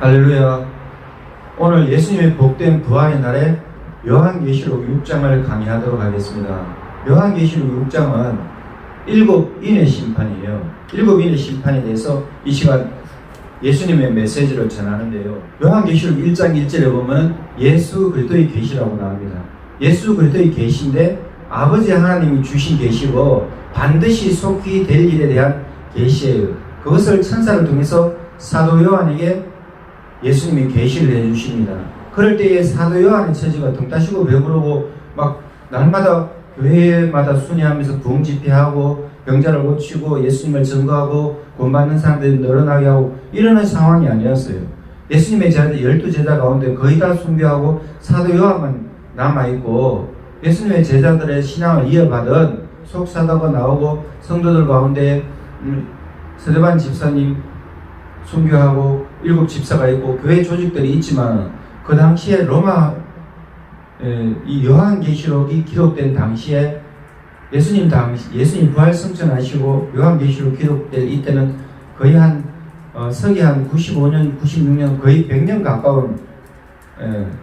할렐루야. 오늘 예수님의 복된 부활의 날에 요한계시록 6장을 강의하도록 하겠습니다. 요한계시록 6장은 7인의 심판이에요. 7인의 심판에 대해서 이 시간 예수님의 메시지를 전하는데요. 요한계시록 1장 1절에 보면 예수 그리스도의 계시라고 나옵니다. 예수 그리스도의 계시인데 아버지 하나님이 주신 계시고 반드시 속히 될 일에 대한 계시예요. 그것을 천사를 통해서 사도 요한에게 예수님이 계시를 해주십니다. 그럴 때에 사도 요한의 처지가 등 따시고 배부르고 막 날마다 교회마다 순회하면서 부흥 집회하고 병자를 고치고 예수님을 증거하고 구원받는 사람들이 늘어나게 하고 이러는 상황이 아니었어요. 예수님의 제자 12제자 가운데 거의 다 순교하고 사도 요한만 남아있고 예수님의 제자들의 신앙을 이어받은 속사도가 나오고 성도들 가운데 스데반 집사님 순교하고 7 집사가 있고 교회 조직들이 있지만 그 당시에 로마 이 요한계시록이 기록된 당시에 예수님 부활 승천하시고 요한계시록 기록될 이때는 거의 서기 한 95년 96년 거의 100년 가까운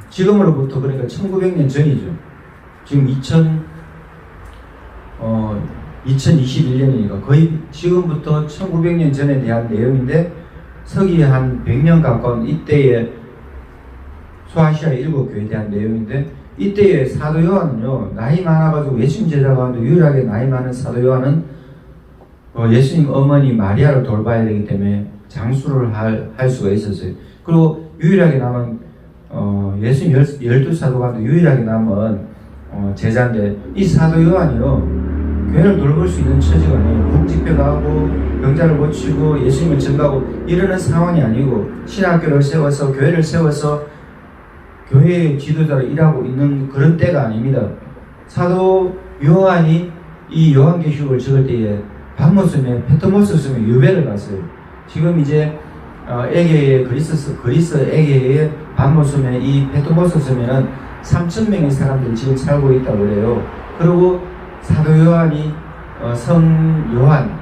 지금으로부터 그러니까 1900년 전이죠. 지금 2021년이니까 거의 지금부터 1900년 전에 대한 내용인데 서기 한 100년 가까운 이때의 소아시아 7교회에 대한 내용인데 이때의 사도 요한은요 나이 많아가지고 예수님 제자 가운데 유일하게 나이 많은 사도 요한은 예수님 어머니 마리아를 돌봐야 되기 때문에 장수를 할 수가 있었어요. 그리고 유일하게 남은 예수님 12사도 가운데 유일하게 남은 제자인데 이 사도 요한이요 교회를 돌볼 수 있는 처지가 아니에요. 국집회가 하고 병자를 고치고 예수님을 증거하고 이러는 상황이 아니고 신학교를 세워서 교회를 세워서 교회의 지도자로 일하고 있는 그런 때가 아닙니다. 사도 요한이 이 요한계시록을 적을 때에 patmos에 페트모스 섬에 유배를 갔어요. 지금 이제 에게의 그리스 에게의 patmos 섬에 이 페트모스 섬에는 3,000명의 사람들이 지금 살고 있다고 그래요. 그리고 사도 요한이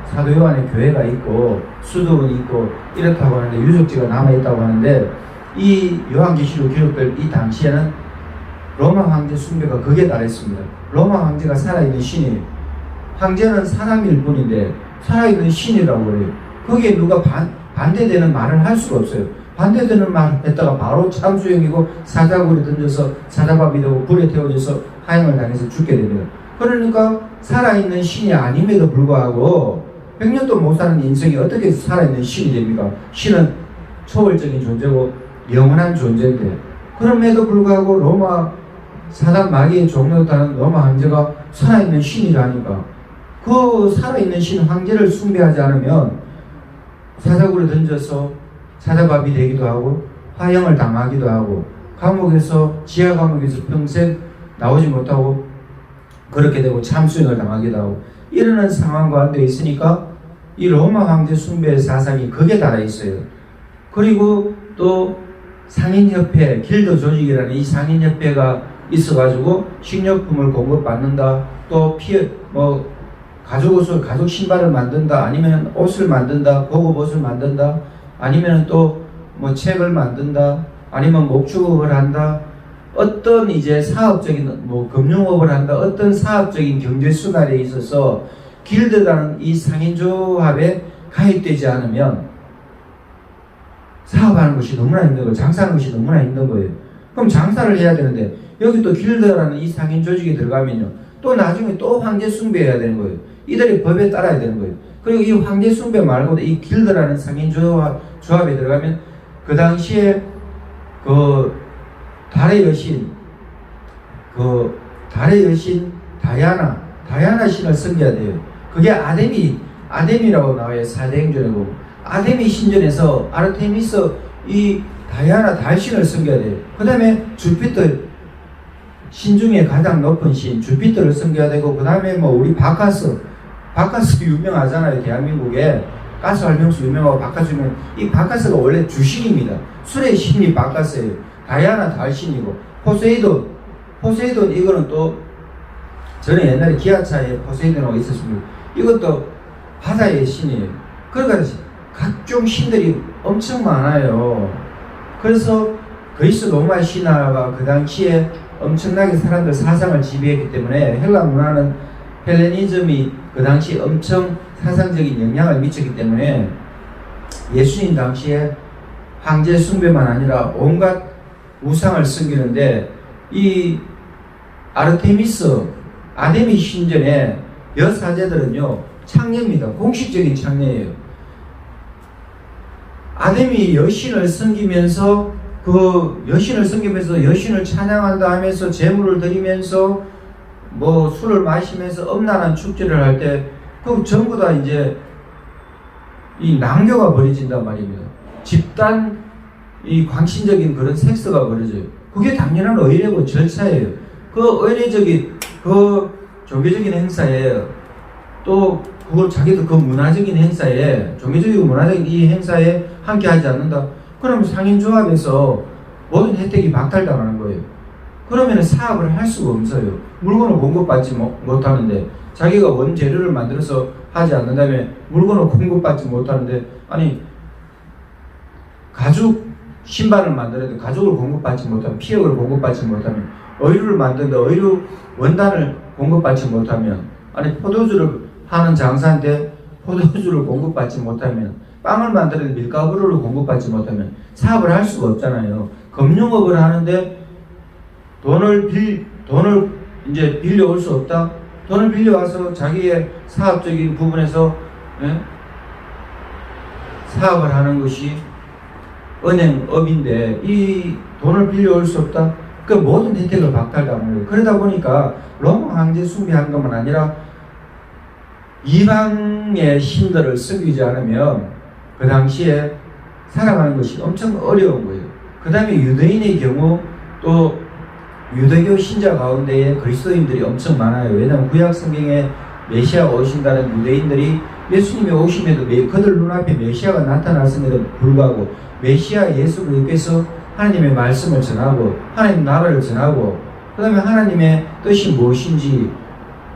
사도 요한의 교회가 있고 수도원이 있고 이렇다고 하는데 유적지가 남아있다고 하는데 이 요한계시록 기록될 이 당시에는 로마 황제 숭배가 극에 달했습니다. 로마 황제가 살아있는 신이에요. 황제는 사람일 뿐인데 살아있는 신이라고 그래요. 거기에 누가 반대되는 말을 할 수가 없어요. 반대되는 말을 했다가 바로 참수형이고 사자굴에 던져서 사자밥이 되고 불에 태워져서 하형을 당해서 죽게 됩니다. 그러니까 살아있는 신이 아님에도 불구하고 100년도 못 사는 인생이 어떻게 살아있는 신이 됩니까? 신은 초월적인 존재고 영원한 존재인데 그럼에도 불구하고 로마 사단 마귀의 종노릇하는 로마 황제가 살아있는 신이라니까 그 살아있는 신 황제를 숭배하지 않으면 사자굴에 던져서 사자밥이 되기도 하고 화형을 당하기도 하고 지하 감옥에서 평생 나오지 못하고 그렇게 되고 참수형을 당하기도 하고 이러는 상황 가운데 있으니까 이 로마 황제 숭배의 사상이 극에 달해 있어요. 그리고 또 상인협회, 길드 조직이라는 이 상인협회가 있어가지고 식료품을 공급받는다. 또 가죽 신발을 만든다. 아니면 옷을 만든다. 고급 옷을 만든다. 아니면 또 책을 만든다. 아니면 목축업을 한다. 어떤 이제 사업적인 금융업을 한다. 어떤 사업적인 경제 수단에 있어서 길드라는 이 상인조합에 가입되지 않으면 사업하는 것이 너무나 힘든 거예요. 장사하는 것이 너무나 힘든 거예요. 그럼 장사를 해야 되는데 여기 또 길드라는 이 상인 조직에 들어가면요. 또 나중에 또 황제 숭배해야 되는 거예요. 이들이 법에 따라야 되는 거예요. 그리고 이 황제 숭배 말고도 이 길드라는 상인 조합에 들어가면 그 당시에 달의 여신 다이아나 신을 섬겨야 돼요. 그게 아데미라고 나와요. 사대행전에 보면. 아데미 신전에서 아르테미스 이 다이아나 달신을 섬겨야 돼요. 그 다음에 주피터 신 중에 가장 높은 신 주피터를 섬겨야 되고 그 다음에 우리 바카스 유명하잖아요. 대한민국에 가스 활명수 유명하고 바카스 유명. 이 바카스가 원래 주신입니다. 술의 신이 바카스예요. 다이아나 달신이고 포세이돈 이거는 또 전에 옛날에 기아차에 포세이돈하고 있었습니다. 이것도 바다의 신이에요. 그러니까 각종 신들이 엄청 많아요. 그래서 그리스 로마 신화가 그 당시에 엄청나게 사람들 사상을 지배했기 때문에 헬라 문화는 헬레니즘이 그 당시 엄청 사상적인 영향을 미쳤기 때문에 예수님 당시에 황제 숭배만 아니라 온갖 우상을 섬기는데 이 아르테미스 아데미 신전의 여사제들은요 창녀입니다. 공식적인 창녀예요. 아데미 여신을 섬기면서 여신을 찬양한다 하면서 제물을 드리면서 뭐 술을 마시면서 엄란한 축제를 할 때 그 전부 다 이제 이 낭교가 벌어진단 말입니다. 집단 이 광신적인 그런 섹스가 벌어져요. 그게 당연한 의례고 절차예요. 그 의례적인 그 종교적인 행사에 또 그걸 자기도 그 문화적인 행사에 종교적이고 문화적인 이 행사에 함께하지 않는다. 그러면 상인조합에서 모든 혜택이 박탈당하는 거예요. 그러면 사업을 할 수가 없어요. 물건을 공급받지 못하는데 자기가 원재료를 만들어서 하지 않는다면 물건을 공급받지 못하는데 아니 가죽 신발을 만들어도 가죽을 공급받지 못하면 피혁을 공급받지 못하면 의류를 만드는데 의류 원단을 공급받지 못하면 아니 포도주를 하는 장사인데 포도주를 공급받지 못하면 빵을 만드는데 밀가루를 공급받지 못하면 사업을 할 수가 없잖아요. 금융업을 하는데 돈을 이제 빌려올 수 없다. 돈을 빌려와서 자기의 사업적인 부분에서 사업을 하는 것이 은행업인데 이 돈을 빌려올 수 없다. 그 모든 혜택을 박탈당하는 거예요. 그러다 보니까 로마 황제 숭배하는 것만 아니라 이방의 신들을 섬기지 않으면 그 당시에 살아가는 것이 엄청 어려운 거예요. 그 다음에 유대인의 경우 또 유대교 신자 가운데에 그리스도인들이 엄청 많아요. 왜냐하면 구약 성경에 메시아가 오신다는 유대인들이 예수님이 오심에도 그들 눈앞에 메시아가 나타났음에도 불구하고 메시아 예수 그리스도께서 하나님의 말씀을 전하고 하나님 나라를 전하고 그 다음에 하나님의 뜻이 무엇인지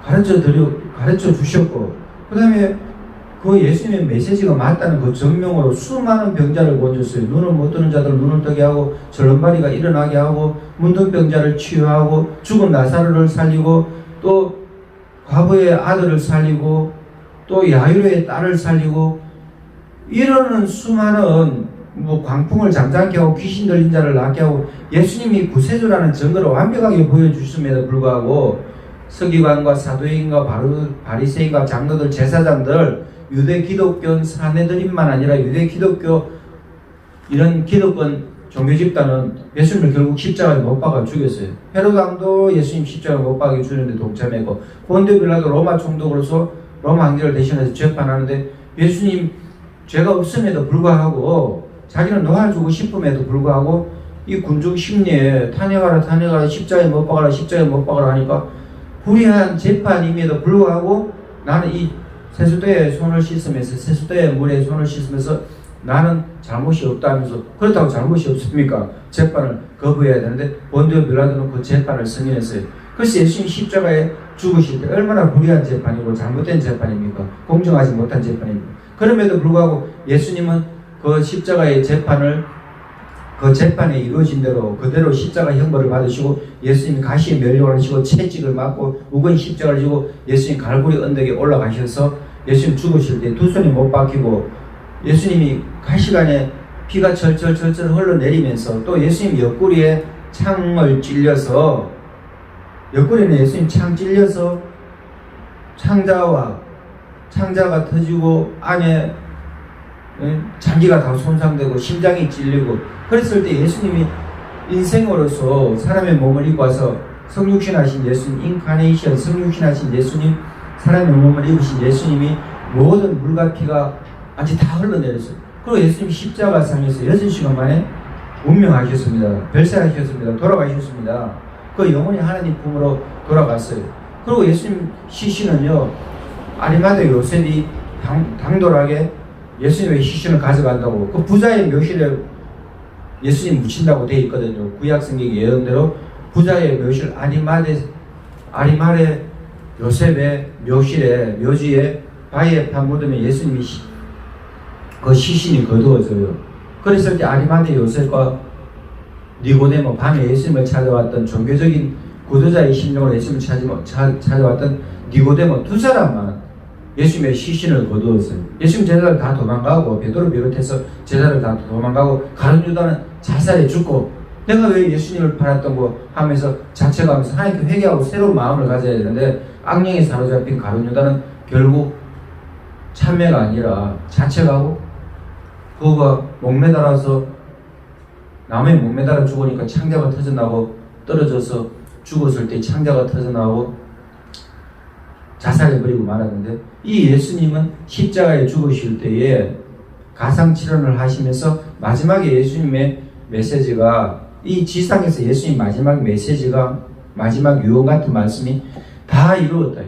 가르쳐 주셨고 그 다음에 그 예수님의 메시지가 맞다는 그 증명으로 수많은 병자를 고쳐줬어요. 눈을 못 뜨는 자들 눈을 뜨게 하고 절름발이가 일어나게 하고 문둥병자를 치유하고 죽은 나사로를 살리고 또 과부의 아들을 살리고 또 야이로의 딸을 살리고 이러는 수많은 뭐 광풍을 잠잠케 하고 귀신 들린 자를 낫게 하고 예수님이 구세주라는 증거를 완벽하게 보여주심에도 불구하고 서기관과 사도행과 바리새인과 장로들 제사장들 유대 기독교 사내들인만 아니라 유대 기독교 이런 기독권 종교 집단은 예수님을 결국 십자가에 못 박아 죽였어요. 헤롯 왕도 예수님 십자가에 못 박아 죽이는데 동참했고 본디오 빌라도 로마 총독으로서 로마 황제를 대신해서 재판하는데 예수님 죄가 없음에도 불구하고 자기는 놓아주고 싶음에도 불구하고 이 군중 심리에 탄핵하라 십자가에 못 박아라 하니까 불의한 재판임에도 불구하고 나는 이 세수대에 손을 씻으면서 세수대의 물에 손을 씻으면서 나는 잘못이 없다면서 그렇다고 잘못이 없습니까? 재판을 거부해야 되는데 본디오 빌라도는 그 재판을 승인했어요. 그래서 예수님 십자가에 죽으실 때 얼마나 불의한 재판이고 잘못된 재판입니까? 공정하지 못한 재판입니까? 그럼에도 불구하고 예수님은 그 십자가의 재판을 그 재판이 이루어진 대로 그대로 십자가 형벌을 받으시고 예수님이 가시에 멸류관을 하시고 채찍을 맞고 무거운 십자가를 지고 예수님 갈고리 언덕에 올라가셔서 예수님 죽으실 때 두 손이 못 박히고 예수님이 가시관에 피가 철철 흘러내리면서 또 예수님 옆구리에 창을 찔려서 옆구리는 예수님 창 찔려서 창자가 터지고 안에 장기가 다 손상되고 심장이 찔리고 그랬을 때 예수님이 인생으로서 사람의 몸을 입고 와서 성육신하신 예수님 인카네이션 성육신하신 예수님 사람의 몸을 입으신 예수님이 모든 물과 피가 아직 다 흘러내렸어요. 그리고 예수님이 십자가상에서 6시간 만에 운명하셨습니다. 별세하셨습니다. 돌아가셨습니다. 그 영혼이 하나님 품으로 돌아갔어요. 그리고 예수님 시신은요 아리마대 요셉이 당돌하게 예수님의 시신을 가져간다고 그 부자의 묘실에 예수님 묻힌다고 되어 있거든요. 구약 성경 예언대로 부자의 묘실 아리마대 요셉의 묘지에 바위에 파묻으면 예수님이 그 시신이 거두어져요. 그랬을 때 아리마대 요셉과 니고데모, 밤에 예수님을 찾아왔던 종교적인 구도자의 심령으로 예수님을 찾아왔던 니고데모 두 사람만 예수님의 시신을 거두었어요. 예수님 제자들 다 도망가고, 베드로 비롯해서 제자들 다 도망가고, 가룟 유다는 자살해 죽고, 내가 왜 예수님을 팔았던 하면서 자책하면서 하나님께 회개하고 새로운 마음을 가져야 되는데, 악령에 사로잡힌 가룟 유다는 결국 참회가 아니라 자책하고, 그거가 목매달아서 나무에 목매달아 죽으니까 창자가 터져나오고, 떨어져서 죽었을 때 창자가 터져나오고 자살해버리고 말았는데, 이 예수님은 십자가에 죽으실 때에 가상칠언을 하시면서 마지막에 예수님의 메시지가, 이 지상에서 예수님 마지막 메시지가, 마지막 유언 같은 말씀이 다 이루었다.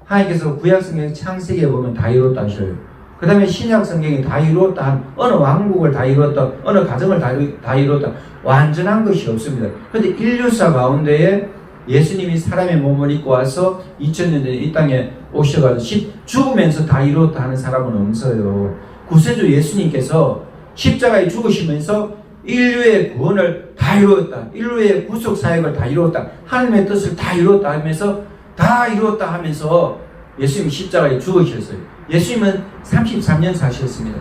하나님께서 구약성경 창세기에 보면 다 이루었다 하셔요. 그 다음에 신약성경이 다 이루었다 한, 어느 왕국을 다 이루었다, 어느 가정을 다 이루었다, 완전한 것이 없습니다. 그런데 인류사 가운데에 예수님이 사람의 몸을 입고 와서 2000년 전에 이 땅에 오셔가지고 죽으면서 다 이루었다 하는 사람은 없어요. 구세주 예수님께서 십자가에 죽으시면서 인류의 구원을 다 이루었다, 인류의 구속 사역을 다 이루었다, 하나님의 뜻을 다 이루었다 하면서, 다 이루었다 하면서 예수님이 십자가에 죽으셨어요. 예수님은 33년 사셨습니다.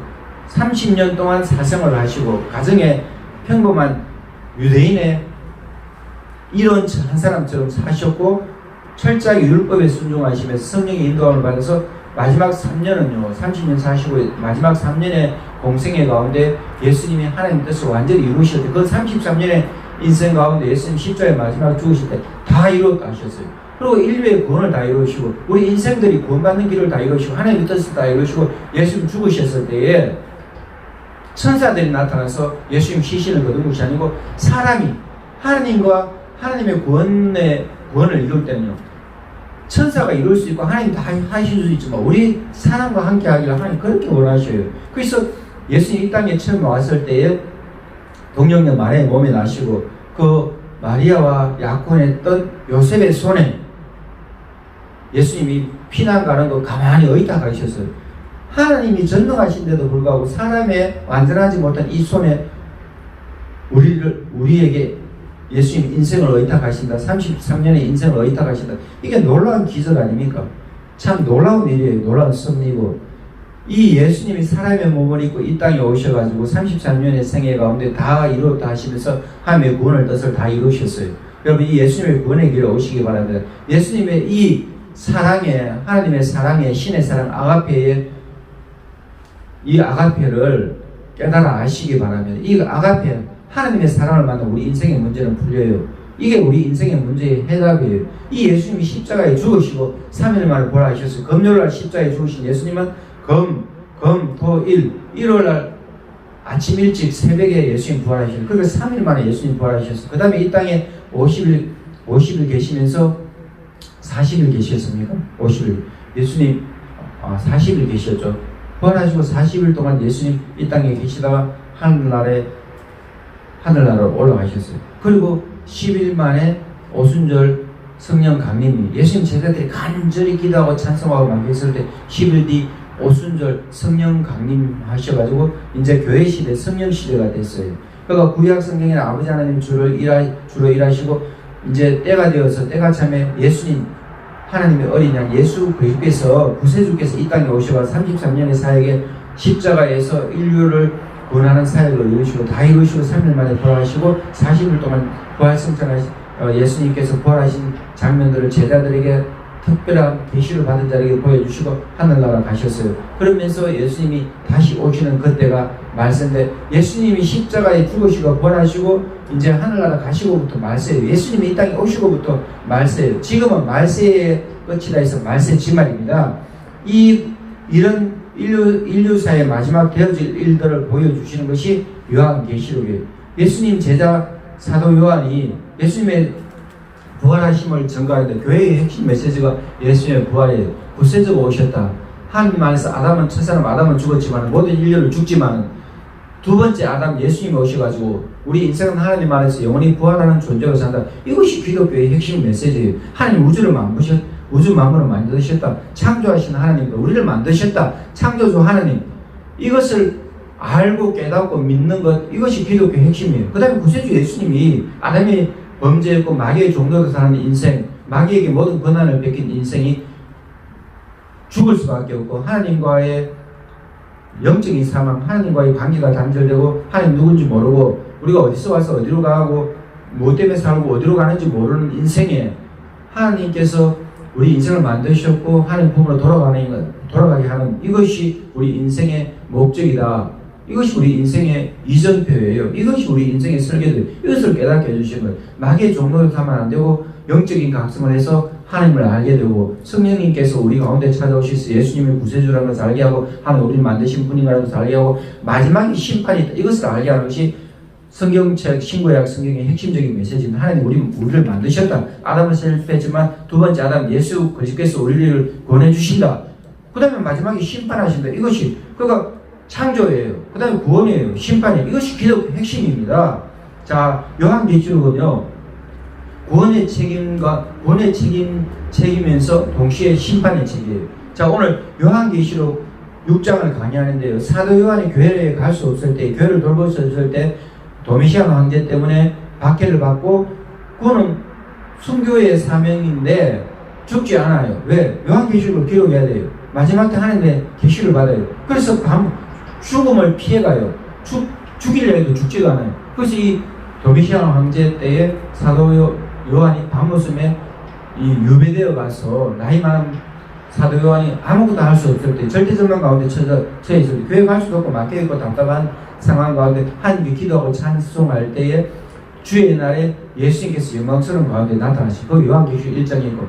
30년 동안 사생활을 하시고, 가정에 평범한 유대인의 이런 한 사람처럼 사셨고, 철저하게 율법에 순종하시면서 성령의 인도함을 받아서 마지막 3년은요, 30년 사시고 마지막 3년의 공생애 가운데 예수님이 하나님의 뜻을 완전히 이루셨을 때, 그 33년의 인생 가운데 예수님 십자가에 마지막 죽으실 때 다 이루었다 하셨어요. 그리고 인류의 구원을 다 이루시고, 우리 인생들이 구원받는 길을 다 이루시고, 하나님의 뜻을 다 이루시고, 예수님 죽으셨을 때에 천사들이 나타나서 예수님 시신을 거둔 것이 아니고, 사람이 하나님과 하나님의 구원을 이룰 때는요, 천사가 이룰 수 있고 하나님 다 하실 수 있지만 우리 사람과 함께 하기를 하나님 그렇게 원하셔요. 그래서 예수님 이 땅에 처음 왔을 때에 동정녀 마리아의 몸에 나시고, 그 마리아와 약혼했던 요셉의 손에 예수님이 피난 가는 거 가만히 의탁 하셨어요. 하나님이 전능하신데도 불구하고 사람의 완전하지 못한 이 손에 우리에게 예수님 인생을 의탁하신다. 33년의 인생을 의탁하신다. 이게 놀라운 기적 아닙니까? 참 놀라운 일이에요. 놀라운 섭리고, 이 예수님이 사람의 몸을 입고 이 땅에 오셔가지고 33년의 생애 가운데 다 이루었다 하시면서 하나님의 구원의 뜻을 다 이루셨어요. 여러분, 이 예수님의 구원의 길에 오시기 바랍니다. 예수님의 이 사랑의, 하나님의 사랑의, 신의 사랑 아가페의 이 아가페를 깨달아 아시기 바랍니다. 이 아가페, 하나님의 사랑을 만나 우리 인생의 문제는 풀려요. 이게 우리 인생의 문제의 해답이에요. 이 예수님이 십자가에 죽으시고 3일 만에 부활하셨어요. 금요일날 십자가에 죽으신 예수님은 일요일날 아침 일찍 새벽에 예수님 부활하셨어요. 그러니까 3일 만에 예수님 부활하셨어요. 그 다음에 이 땅에 50일 계시면서 40일 계셨습니까? 50일. 예수님 40일 계셨죠. 부활하시고 40일 동안 예수님 이 땅에 계시다가 하늘나라로 올라가셨어요. 그리고 10일 만에 오순절 성령 강림이, 예수님 제자들이 간절히 기도하고 찬송하고 만났을 때 10일 뒤 오순절 성령 강림하셔가지고 이제 교회 시대, 성령 시대가 됐어요. 그러니까 구약 성경에는 아버지 하나님 주로 일하시고, 이제 때가 되어서, 때가 참에 예수님 하나님의 어린 양 예수 그리스도께서, 구세주께서 이 땅에 오셔서 33년의 사역에 십자가에서 인류를 구원하는 사역을 이루시고 다 이루시고 3일 만에 부활하시고 40일 동안 부활 승천하신 예수님께서 부활하신 장면들을 제자들에게 특별한 계시를 받은 자에게 보여주시고 하늘나라 가셨어요. 그러면서 예수님이 다시 오시는 그때가 말세인데, 예수님이 십자가에 죽으시고 부활하시고 이제 하늘나라 가시고부터 말세예요. 예수님이 이 땅에 오시고부터 말세예요. 지금은 말세의 끝이라 해서 말세 지말입니다. 이런 인류사의 마지막 되어질 일들을 보여주시는 것이 요한계시록이에요. 예수님 제자 사도 요한이 예수님의 부활하심을 증거하는데, 교회의 핵심 메시지가 예수님의 부활이에요. 구세주가 오셨다. 하나님 안에서 첫사람 아담은 죽었지만 모든 인류를 죽지만 두 번째 아담 예수님이 오셔가지고 우리 인생은 하나님 안에서 영원히 부활하는 존재로 산다. 이것이 기독교의 핵심 메시지예요. 하나님 우주 만물을 만드셨다. 창조하신 하나님과 우리를 만드셨다. 창조주 하나님. 이것을 알고 깨닫고 믿는 것, 이것이 기독교의 핵심이에요. 그 다음에 구세주 예수님이 아담이 범죄했고 마귀의 종로로 사는 인생, 마귀에게 모든 권한을 뺏긴 인생이 죽을 수밖에 없고 하나님과의 영적인 사망, 하나님과의 관계가 단절되고 하나님 누군지 모르고 우리가 어디서 와서 어디로 가고 무엇 때문에 살고 어디로 가는지 모르는 인생에 하나님께서 우리 인생을 만드셨고 하나님 품으로 돌아가게 하는 이것이 우리 인생의 목적이다. 이것이 우리 인생의 이전표예요. 이것이 우리 인생의 설계들. 이것을 깨닫게 해주시는 거예요. 마귀의 종로를 삼으면 안 되고 영적인 각성을 해서 하나님을 알게 되고 성령님께서 우리 가운데 찾아오셔서 예수님을 구세주라는 것을 알게 하고 하나님 우리를 만드신 분이라는 것을 알게 하고 마지막에 심판이 있다. 이것을 알게 하는 것이 성경책 신구약 성경의 핵심적인 메시지입니다. 하나님 우리를 만드셨다. 아담은 실패했지만 두 번째 아담 예수 그리스도께서 우리를 권해주신다. 그 다음에 마지막에 심판하신다. 이것이 그러니까 창조예요. 그 다음에 구원이에요. 심판이에요. 이것이 기독교 핵심입니다. 자, 요한계시록은요 구원의 책임이면서 동시에 심판의 책임이에요. 자, 오늘 요한계시록 6장을 강의하는데요. 사도 요한이 교회에 갈 수 없을 때, 교회를 돌볼 수 없을 때 도미시안 황제 때문에 박해를 받고 그거는 순교의 사명인데 죽지 않아요. 왜? 요한계시록을 기록해야 돼요. 마지막 때 하나님의 계시를 받아요. 그래서 죽음을 피해가요. 죽이려 해도 죽지가 않아요. 그래서 이 도미시안 황제 때에 사도 요한이 밤모섬에 유배되어 가서 나이 많은 사도 요한이 아무것도 할 수 없을 때 절대절망 가운데 처해 있을 때 교회 갈 수도 없고 막혀있고 답답한 상황 가운데 하나님께 기도하고 찬송할 때에 주의 날에 예수님께서 영광스러운 가운데 나타나시고 그 요한계시록 1장에 있고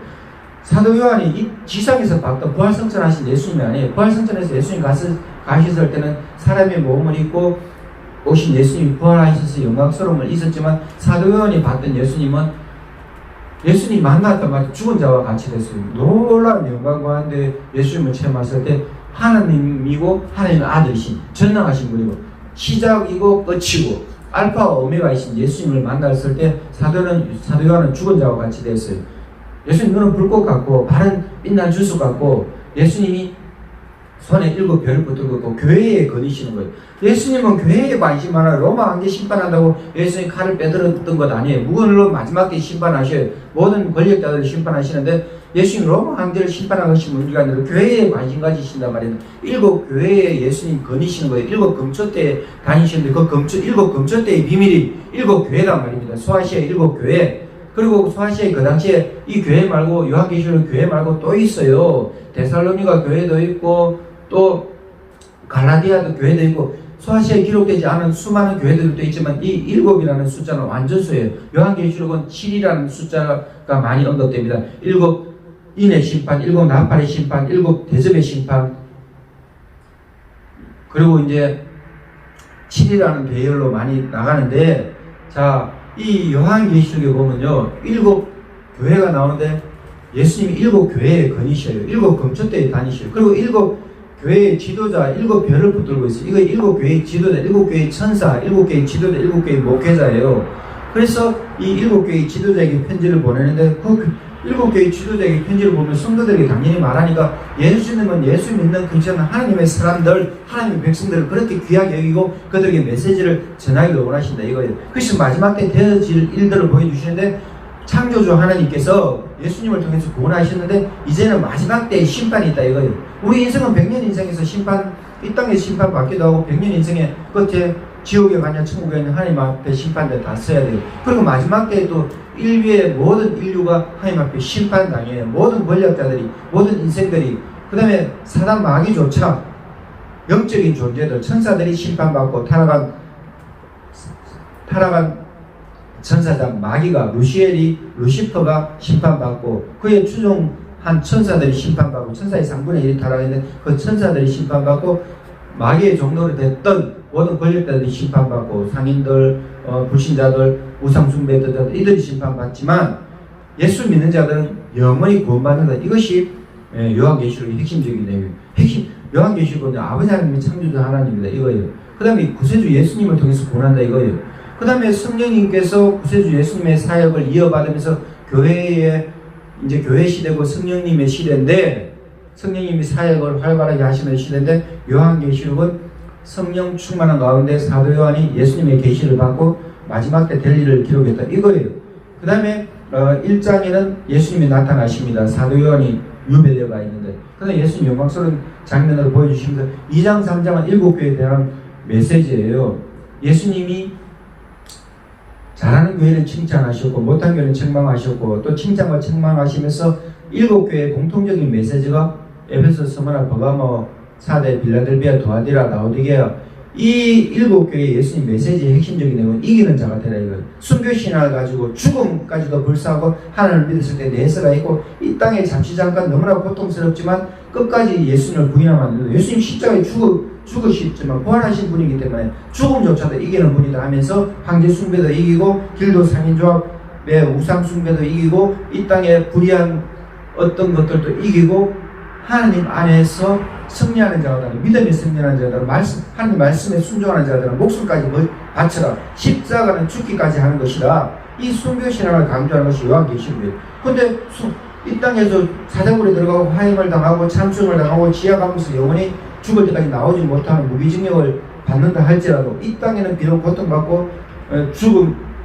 사도 요한이 이 지상에서 봤던 부활승천하신 예수님이 아니에요. 부활승천에서 예수님 가셨을 때는 사람의 몸을 입고 오신 예수님이 부활하셔서 영광스러움을 있었지만 사도 요한이 봤던 예수님은 예수님 만났다마자 죽은 자와 같이 됐어요. 놀라운 영광 가운데 예수님을 체험했을 때 하나님이고 하나님의 아들이신 전능하신 분이고 시작이고 끝이고 알파와 오메가이신 예수님을 만났을 때 사도 요한은 죽은 자와 같이 됐어요. 예수님 눈은 불꽃 같고 발은 빛난 주스 같고 예수님이 손에 7 별을 붙들고 있고 교회에 거니시는 거예요. 예수님은 교회에 관심 많아요. 로마 황제 심판한다고 예수님 칼을 빼들었던 것 아니에요. 무건으로 마지막 때 심판하셔요. 모든 권력자들을 심판하시는데 예수님 로마 황제를 심판하는 것이 문제가 아니라 교회에 관심 가지신단 말이에요. 7 교회에 예수님 거니시는 거예요. 7 금초대에 다니시는데 그 7 금초대의 비밀이 7 교회란 말입니다. 소아시아의 7 교회. 그리고 소아시아의 그 당시에 이 교회 말고 요한계시록 교회 말고 또 있어요. 데살로니가 교회도 있고 또 갈라디아도 교회도 있고 소아시아에 기록되지 않은 수많은 교회들도 있지만 이 7이라는 숫자는 완전수예요. 요한계시록은 7이라는 숫자가 많이 언급됩니다. 7 인의 심판, 7 나팔의 심판, 7 대접의 심판, 그리고 이제 7이라는 배열로 많이 나가는데, 자, 이 요한계시록에 보면요 7 교회가 나오는데 예수님이 7 교회에 거니셔요. 7 금초대에 다니셔요. 그리고 7 교회의 지도자 7 별을 붙들고 있어요. 이거 7 교회의 지도자, 7 교회의 천사, 7 교회의 지도자, 7 교회의 목회자예요. 그래서 이 7 교회의 지도자에게 편지를 보내는데 그 7 교회의 지도자에게 편지를 보면 성도들에게 당연히 말하니까 예수님은 예수 믿는 크리스천 하나님의 사람들, 하나님의 백성들을 그렇게 귀하게 여기고 그들에게 메시지를 전하기를 원하신다 이거예요. 그래서 마지막 때 되어질 일들을 보여주시는데 창조주 하나님께서 예수님을 통해서 구원하셨는데 이제는 마지막 때에 심판이 있다 이거예요. 우리 인생은 100년 인생에서 심판, 이 땅에 심판 받기도 하고 100년 인생의 끝에 지옥에 가냐 천국에 가냐 하나님 앞에 심판대 다 써야 돼요. 그리고 마지막 때에 또 인류의 모든 인류가 하나님 앞에 심판당해요. 모든 권력자들이, 모든 인생들이, 그 다음에 사단 마귀조차 영적인 존재들, 천사들이 심판받고 타락한 천사장 마귀가 루시퍼가 심판받고 그의 추종한 천사들이 심판받고 천사의 3분의 1이 타락했는데 그 천사들이 심판받고 마귀의 종로로 됐던 모든 권력자들이 심판받고 상인들, 불신자들, 우상숭배자들 이들이 심판받지만 예수 믿는 자들은 영원히 구원받는다. 이것이 요한계시록의 핵심적인 내용이에요. 요한계시록은 아버지 하나님의 창조자 하나님이다 이거예요. 그 다음에 구세주 예수님을 통해서 구원한다 이거예요. 그 다음에 성령님께서 구세주 예수님의 사역을 이어받으면서 교회의 이제 교회 시대고 성령님의 시대인데 성령님이 사역을 활발하게 하시는 시대인데 요한계시록은 성령 충만한 가운데 사도 요한이 예수님의 계시를 받고 마지막 때 될 일을 기록했다 이거예요. 그 다음에 1장에는 예수님이 나타나십니다. 사도 요한이 유배되어가 있는데 그래서 예수님 영광스러운 장면으로 보여주시면서 2장 3장은 7교회에 대한 메시지예요. 예수님이 잘하는 교회는 칭찬하셨고 못한 교회는 책망하셨고 또 칭찬과 책망하시면서 7교회의 공통적인 메시지가 에베소, 스무나, 버가모, 사대, 빌라델비아, 도아디라, 라오디게아 이 7교회의 예수님 메시지의 핵심적인 내용은 이기는 자가 되라 이거예요. 순교신앙을 가지고 죽음까지도 불사하고 하나님을 믿었을 때 내세가 있고 이 땅에 잠시 잠깐 너무나 고통스럽지만 끝까지 예수님을 부인하면 안 돼요. 예수님 십자가에 죽으시지만 부활하신 분이기 때문에 죽음조차도 이기는 분이다 하면서 황제 숭배도 이기고 길도 상인조합의 우상 숭배도 이기고 이 땅에 불의한 어떤 것들도 이기고 하나님 안에서 승리하는 자가 되라. 믿음에 승리하는 자가 되라. 하나님 말씀에 순종하는 자가 되라. 목숨까지 바쳐라. 십자가는 죽기까지 하는 것이다. 이 순교신앙을 강조하는 것이 요한계시록이에요. 근데 이 땅에서 사자굴에 들어가고 화형을 당하고 참수을 당하고 지하가면서 영원히 죽을 때까지 나오지 못하는 무기징역을 받는다 할지라도 이 땅에는 비록 고통받고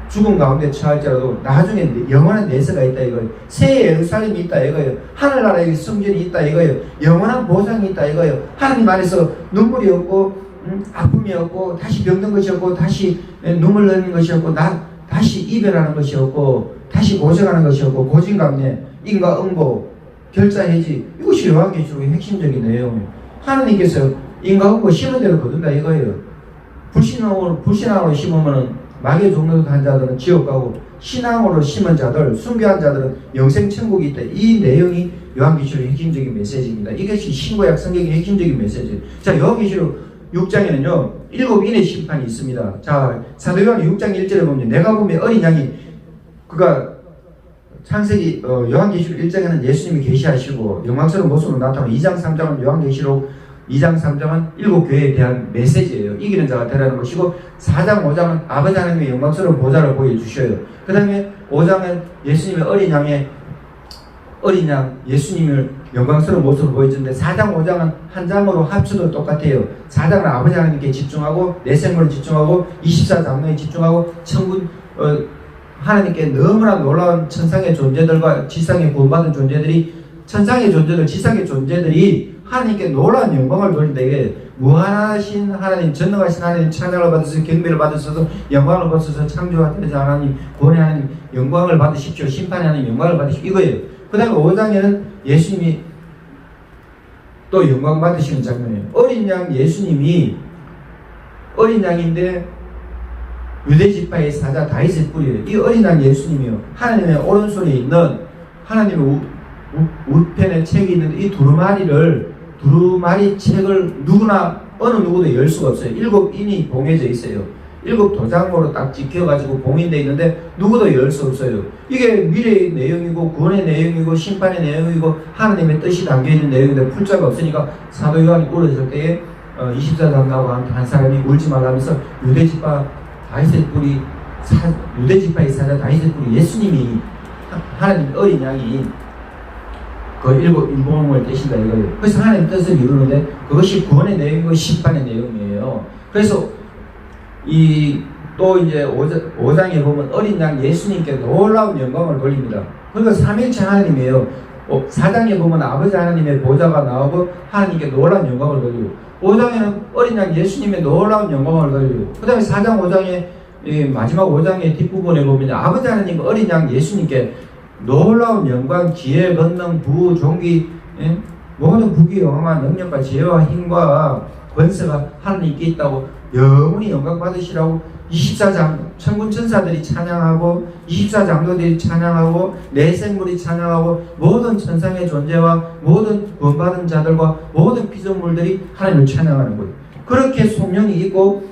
죽음 가운데 처할지라도 나중에 영원한 내세가 있다 이거예요. 새 예루살렘이 있다 이거예요. 하늘나라의 성전이 있다 이거예요. 영원한 보상이 있다 이거예요. 하나님 안에서 눈물이 없고 아픔이 없고 다시 병든 것이 없고 다시 눈물 흘리는 것이 없고 다시 이별하는 것이 없고 다시 고생하는 것이 없고 고진감래 인과응보 결자해지 이것이 요한계시록의 핵심적인 내용이에요. 하나님께서 인과응보 심은 대로 거둔다 이거예요. 불신앙으로 심으면 마귀의 종로도 한 자들은 지옥 가고 신앙으로 심은 자들, 순교한 자들은 영생 천국이 있다. 이 내용이 요한계시록의 핵심적인 메시지입니다. 이것이 신구약 성경의 핵심적인 메시지예요. 자, 요한계시록 6장에는요 7인의 심판이 있습니다. 자, 사도 요한 6장 1절에 보면 내가 보면 어린 양이 그가 창세기 요한계시록 1장에는 예수님이 계시하시고 영광스러운 모습으로 나타나고 2장 3장은 요한계시록 2장 3장은 7교회에 대한 메시지예요. 이기는 자가 되라는 것이고 4장 5장은 아버지 하나님의 영광스러운 보좌를 보여주셔요. 그 다음에 5장은 예수님의 어린 양 예수님을 영광스러운 모습을 보여주는데 4장 5장은 한 장으로 합쳐도 똑같아요. 4장은 아버지 하나님께 집중하고 내 생물에 집중하고 24장로에 집중하고 천군 하나님께 너무나 놀라운 천상의 존재들과 지상의 구원받은 존재들이 천상의 존재들 지상의 존재들이 하나님께 놀라운 영광을 돌린다. 이게 무한하신 하나님, 전능하신 하나님 찬양을 받으셔서 경배를 받으셔서 영광을 받으셔서 창조하신 하나님, 구원의 하나님 영광을 받으십시오. 심판의 하나님 영광을 받으십시오. 이거예요. 그 다음에 5장에는 예수님이 또 영광 받으시는 장면이에요. 어린 양 예수님이 어린 양인데 유대지파의 사자 다윗의 뿔이에요. 이 어린 양 예수님이요. 하나님의 오른손에 있는 하나님의 우편에 책이 있는데 이 두루마리 책을 어느 누구도 열 수가 없어요. 7인이 봉해져 있어요. 7도장으로 딱 찍혀가지고 봉인되어 있는데 누구도 열 수 없어요. 이게 미래의 내용이고 구원의 내용이고 심판의 내용이고 하나님의 뜻이 담겨있는 내용인데 풀자가 없으니까 사도 요한이 울었을 때에 24장 나오고 한 사람이 울지 말라면서 유대지파의 사자 다윗의 뿔이 예수님이 하나님 어린 양이 그 일본을 떼신다 이거예요. 그래서 하나님 뜻을 이루는데 그것이 구원의 내용이고 심판의 내용이에요. 그래서 또 이제 5장에 보면 어린 양 예수님께 놀라운 영광을 돌립니다. 그러니까 삼일체 하나님이에요. 4장에 보면 아버지 하나님의 보좌가 나오고 하나님께 놀라운 영광을 돌리고 5장에는 어린 양 예수님의 놀라운 영광을 돌리고 그 다음에 4장 5장에 마지막 5장의 뒷부분에 보면 아버지 하나님 어린 양 예수님께 놀라운 영광, 지혜, 권능, 부, 종기, 모든 부귀, 영광과 능력과 지혜와 힘과 권세가 하나님께 있다고 영원히 영광 받으시라고 24장 천군 천사들이 찬양하고 24장로들이 찬양하고 내생물이 찬양하고 모든 천상의 존재와 모든 구원받은 자들과 모든 피조물들이 하나님을 찬양하는 거예요. 그렇게 소명이 있고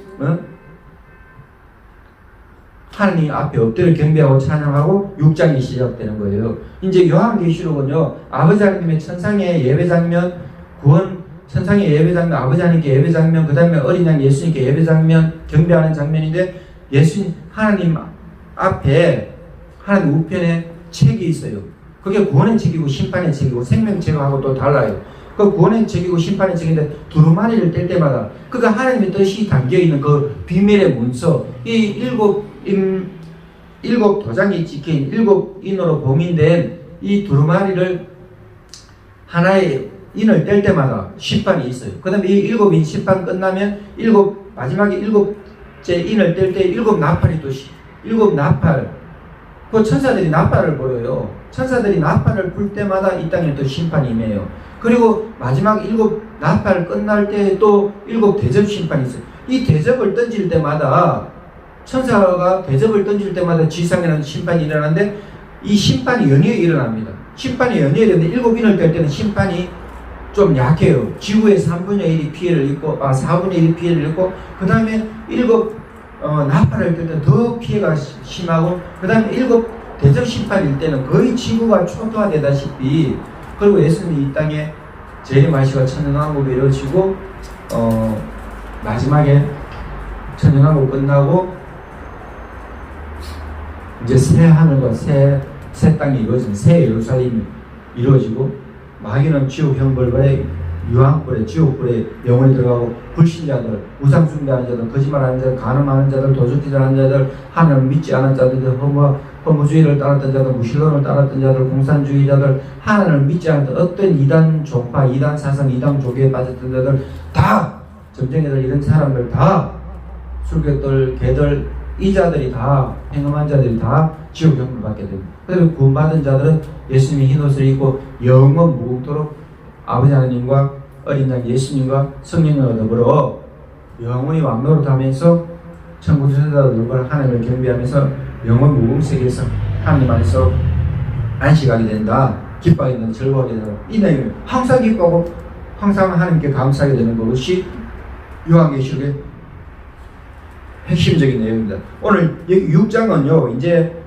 하나님 앞에 엎드려 경배하고 찬양하고 6장이 시작되는 거예요. 이제 요한계시록은요 아버지 하나님의 천상의 예배 장면, 구원 천상의 예배 장면, 아버지 하나님께 예배 장면, 그 다음에 어린 양 예수님께 예배 장면, 경배하는 장면인데 예수님 하나님 앞에 하나님 우편에 책이 있어요. 그게 구원의 책이고 심판의 책이고 생명책하고 또 달라요. 그 구원의 책이고 심판의 책인데 두루마리를 뗄 때마다 그가 하나님의 뜻이 담겨있는 그 비밀의 문서, 이 일곱 도장이 찍힌 일곱 인으로 봉인된 이 두루마리를 하나의 인을 뗄 때마다 심판이 있어요. 그 다음에 이 일곱 인 심판 끝나면 마지막에 일곱째 인을 뗄 때 일곱 나팔이 또 일곱 나팔, 그 천사들이 나팔을 불어요. 천사들이 나팔을 불 때마다 이 땅에 또 심판이 임해요. 그리고 마지막 일곱 나팔 끝날 때 또 일곱 대접 심판이 있어요. 이 대접을 던질 때마다 천사가 대접을 던질 때마다 지상에는 심판이 일어나는데 이 심판이 연이어 일어납니다. 심판이 연이어 일어나는데 일곱 인을 뗄 때는 심판이 좀 약해요. 지구의 3분의 1이 피해를 입고 4분의 1이 피해를 입고 그 다음에 일곱 나팔을 뗄 때 더 피해가 심하고 그 다음에 일곱 대접 심판일 때는 거의 지구가 초토화되다시피, 그리고 예수님이 이 땅에 재림하시고 천년왕국이 이루어지고 마지막에 천년왕국 끝나고 이제 새 하늘과 새 땅이 이루어지는 새 예루살렘이 이루어지고 마귀는 지옥 형벌에 유황불에 지옥불에 영원히 들어가고 불신자들, 우상 숭배하는 자들, 거짓말하는 자들, 간음하는 자들, 도둑질하는 자들, 하나님을 믿지 않은 자들, 허무주의를 따랐던 자들, 무신론을 따랐던 자들, 공산주의자들, 하나님을 믿지 않았던 어떤 이단 종파, 이단 사상, 이단 조교에 빠졌던 자들 다, 점쟁이들 이런 사람들 다, 술객들, 개들, 이 자들이 다, 행음한 자들이 다 지옥 형벌을 받게 됩니다. 그래서 구원받은 자들은 예수님이 흰옷을 입고 영원 무궁토록 아버지 하나님과 어린 양 예수님과 성령과 더불어 영원히 왕노릇하면서 천국 천사들과 하나님을 경배하면서 영원 무궁세계에서 하나님 안에서 안식하게 된다, 기뻐하게 된다, 즐거워하게 된다. 이 내용을 항상 기뻐하고 항상 하나님께 감사하게 되는 것이 요한계시록의 핵심적인 내용입니다. 오늘 6장은요, 이제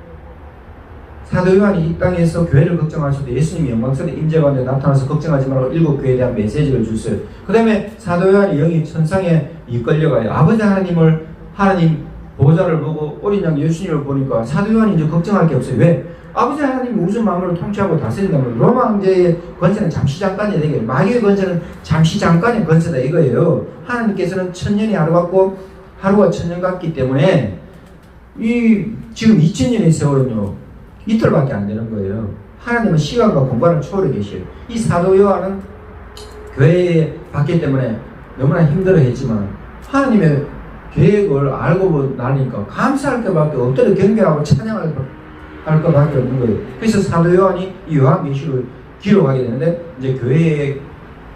사도 요한이 이 땅에서 교회를 걱정하실 때 예수님이 영광스러운 임재 가운데 나타나서 걱정하지 말고 일곱 교회에 대한 메시지를 줬어요. 그 다음에 사도 요한이 영이 천상에 이끌려가요. 아버지 하나님을, 하나님 보좌를 보고 어린 양 예수님을 보니까 사도 요한이 이제 걱정할 게 없어요. 왜? 아버지 하나님이 우주 만물을 통치하고 다스린다면 로마 황제의 권세는 잠시 잠깐이 되게, 마귀의 권세는 잠시 잠깐의 권세다 이거예요. 하나님께서는 천년이 하루 같고 하루가 천년 같기 때문에 이 지금 2000년의 세월은요 이틀밖에 안 되는 거예요. 하나님은 시간과 공간을 초월해 계셔요. 이 사도 요한은 교회에 받기 때문에 너무나 힘들어했지만 하나님의 계획을 알고 나니까 감사할 것밖에 엎드려 경배하고 찬양할 것밖에 없는 거예요. 그래서 사도 요한이 이 요한계시를 기록하게 되는데 이제 교회의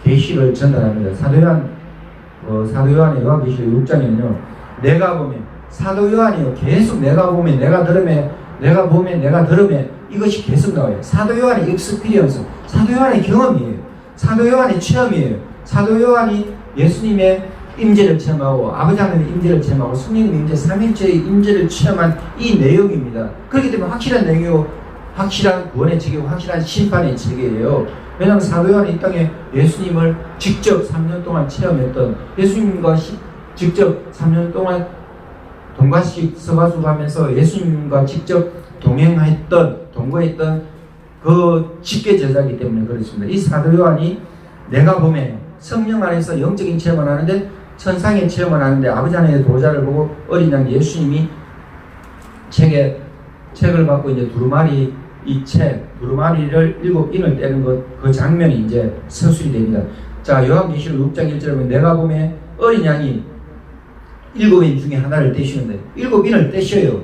계시를 전달합니다. 사도 요한의 요한계시록 6장에는요 내가 보면, 사도 요한이요 계속 내가 보면, 내가 들으면, 내가 보면, 내가 들으면 이것이 계속 나와요. 사도 요한의 익스피리언스, 사도 요한의 경험이에요. 사도 요한의 체험이에요. 사도 요한이 예수님의 임재를 체험하고 아버지 하나님의 임재를 체험하고 성령의 임재, 삼위일체의 임재를 체험한 이 내용입니다. 그렇기 때문에 확실한 내용이고 확실한 구원의 책이고 확실한 심판의 책이에요. 왜냐하면 사도 요한이 이 땅에 예수님을 직접 3년 동안 체험했던, 예수님과 직접 3년 동안 동가식 서가수하면서 예수님과 직접 동거했던 그 직계 제자이기 때문에 그렇습니다. 이 사도 요한이 내가 보면 성령 안에서 영적인 체험을 하는데, 천상의 체험을 하는데 아버지 하나님의 보좌를 보고 어린 양 예수님이 책을 받고 이제 두루마리, 두루마리를 일곱 인을 떼는 그 장면이 이제 서술이 됩니다. 자, 요한계시록 6장 1절에 보면 내가 보면 어린 양이 일곱 인 중에 하나를 떼시는데 일곱 인을 떼셔요.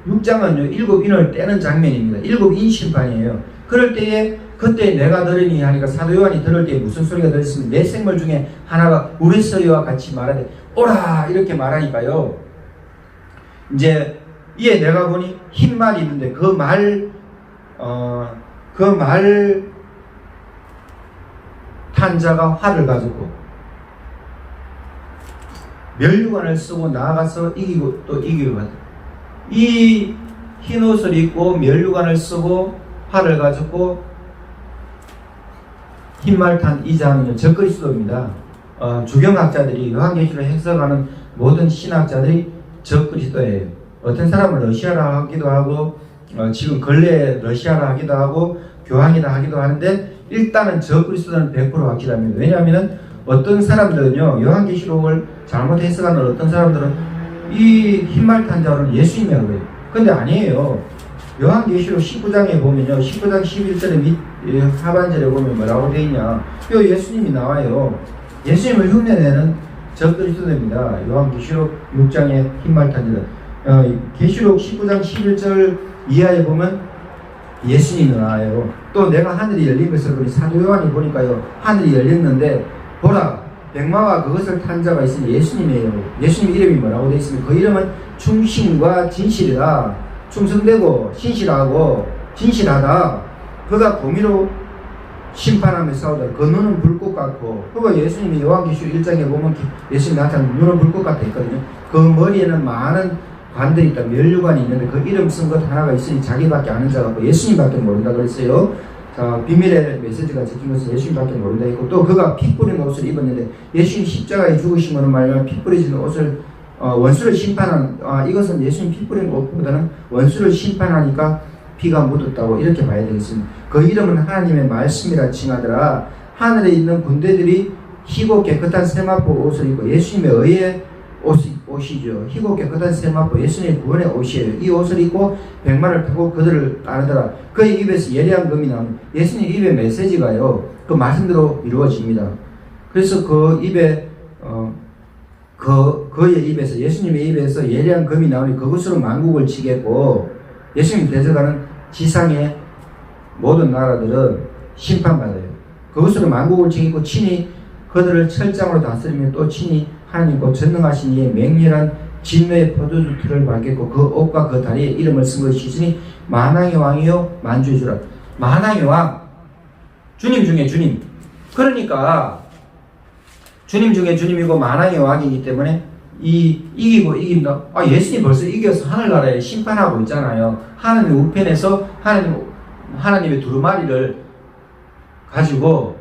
6장은요 일곱 인을 떼는 장면입니다. 일곱 인 심판이에요. 그럴 때에 그때 내가 들으니 하니까 사도 요한이 들을 때 무슨 소리가 들렸으면 내 생물 중에 하나가 우리 소리와 같이 말하되 오라 이렇게 말하니까요. 이제 이에 내가 보니 흰 말이 있는데 그 말 탄자가 활을 가지고 면류관을 쓰고 나아가서 이기고 또 이기고 하다. 이 흰옷을 입고 면류관을 쓰고 활을 가지고 흰말 탄 이 자는 적그리스도입니다. 주경학자들이 요한계시록을 해석하는 모든 신학자들이 적그리스도예요. 어떤 사람은 러시아라 하기도 하고 지금 근래 러시아라 하기도 하고 교황이라 하기도 하는데 일단은 저 그리스도는 100% 확실합니다. 왜냐하면 어떤 사람들은요, 요한계시록을 잘못 해석하는 어떤 사람들은 이 흰말 탄 자는 예수님이라고 해요. 근데 아니에요. 요한계시록 19장에 보면요, 19장 11절에 밑 하반절에 보면 뭐라고 되어 있냐, 요 예수님이 나와요. 예수님을 흉내내는 저 그리스도입니다. 요한계시록 6장에 흰말 탄 자. 계시록 19장 11절 이하에 보면 예수님이 나와요. 또 내가 하늘이 열린 것을 보니, 사도 요한이 보니까요, 하늘이 열렸는데 보라, 백마와 그것을 탄 자가 있으니 예수님이에요. 예수님 이름이 뭐라고 되어 있습니까? 그 이름은 충신과 진실이다. 충성되고 신실하고 진실하다. 그가 공의로 심판하며 싸우다. 그 눈은 불꽃 같고, 그가 예수님이 요한계시록 1장에 보면 예수님이 나타나는 눈은 불꽃 같아 있거든요. 그 머리에는 많은 관들이 있다. 면류관이 있는데 그 이름 쓴 것 하나가 있으니 자기밖에 아는 자가 없고 예수님밖에 모른다 그랬어요. 자, 비밀의 메시지가 적힌 것은 예수님밖에 모른다 했고, 또 그가 피 뿌린 옷을 입었는데 예수님 십자가에 죽으심으로 말하면 피 뿌리시는 옷을 원수를 심판한, 이것은 예수님 피 뿌린 옷보다는 원수를 심판하니까 피가 묻었다고 이렇게 봐야 되겠습니다. 그 이름은 하나님의 말씀이라 칭하더라. 하늘에 있는 군대들이 희고 깨끗한 세마포 옷을 입고, 예수님의 의의 옷이죠. 희고 깨끗한 세마포, 예수님의 구원의 옷이에요. 이 옷을 입고 백마를 타고 그들을 따르더라. 그의 입에서 예리한 금이 나오는, 예수님 입의 메시지가요, 그 말씀대로 이루어집니다. 그래서 그 입에 그의 입에서, 예수님의 입에서 예리한 금이 나오니 그것으로 만국을 치겠고, 예수님 대적하는 지상의 모든 나라들은 심판받아요. 그것으로 만국을 치겠고, 친히 그들을 철장으로 다스리며 또 친히 하나님 곧 전능하신 이의 맹렬한 진노의 포도주 틀을 밟겠고, 그 옷과 그 다리에 이름을 쓴 것이 있으니 만왕의 왕이요 만주의 주라. 만왕의 왕, 주님 중에 주님. 그러니까 주님 중에 주님이고 만왕의 왕이기 때문에 이기고 이긴다. 예수님 벌써 이겨서 하늘나라에 심판하고 있잖아요. 하나님 우편에서 하나님의 두루마리를 가지고,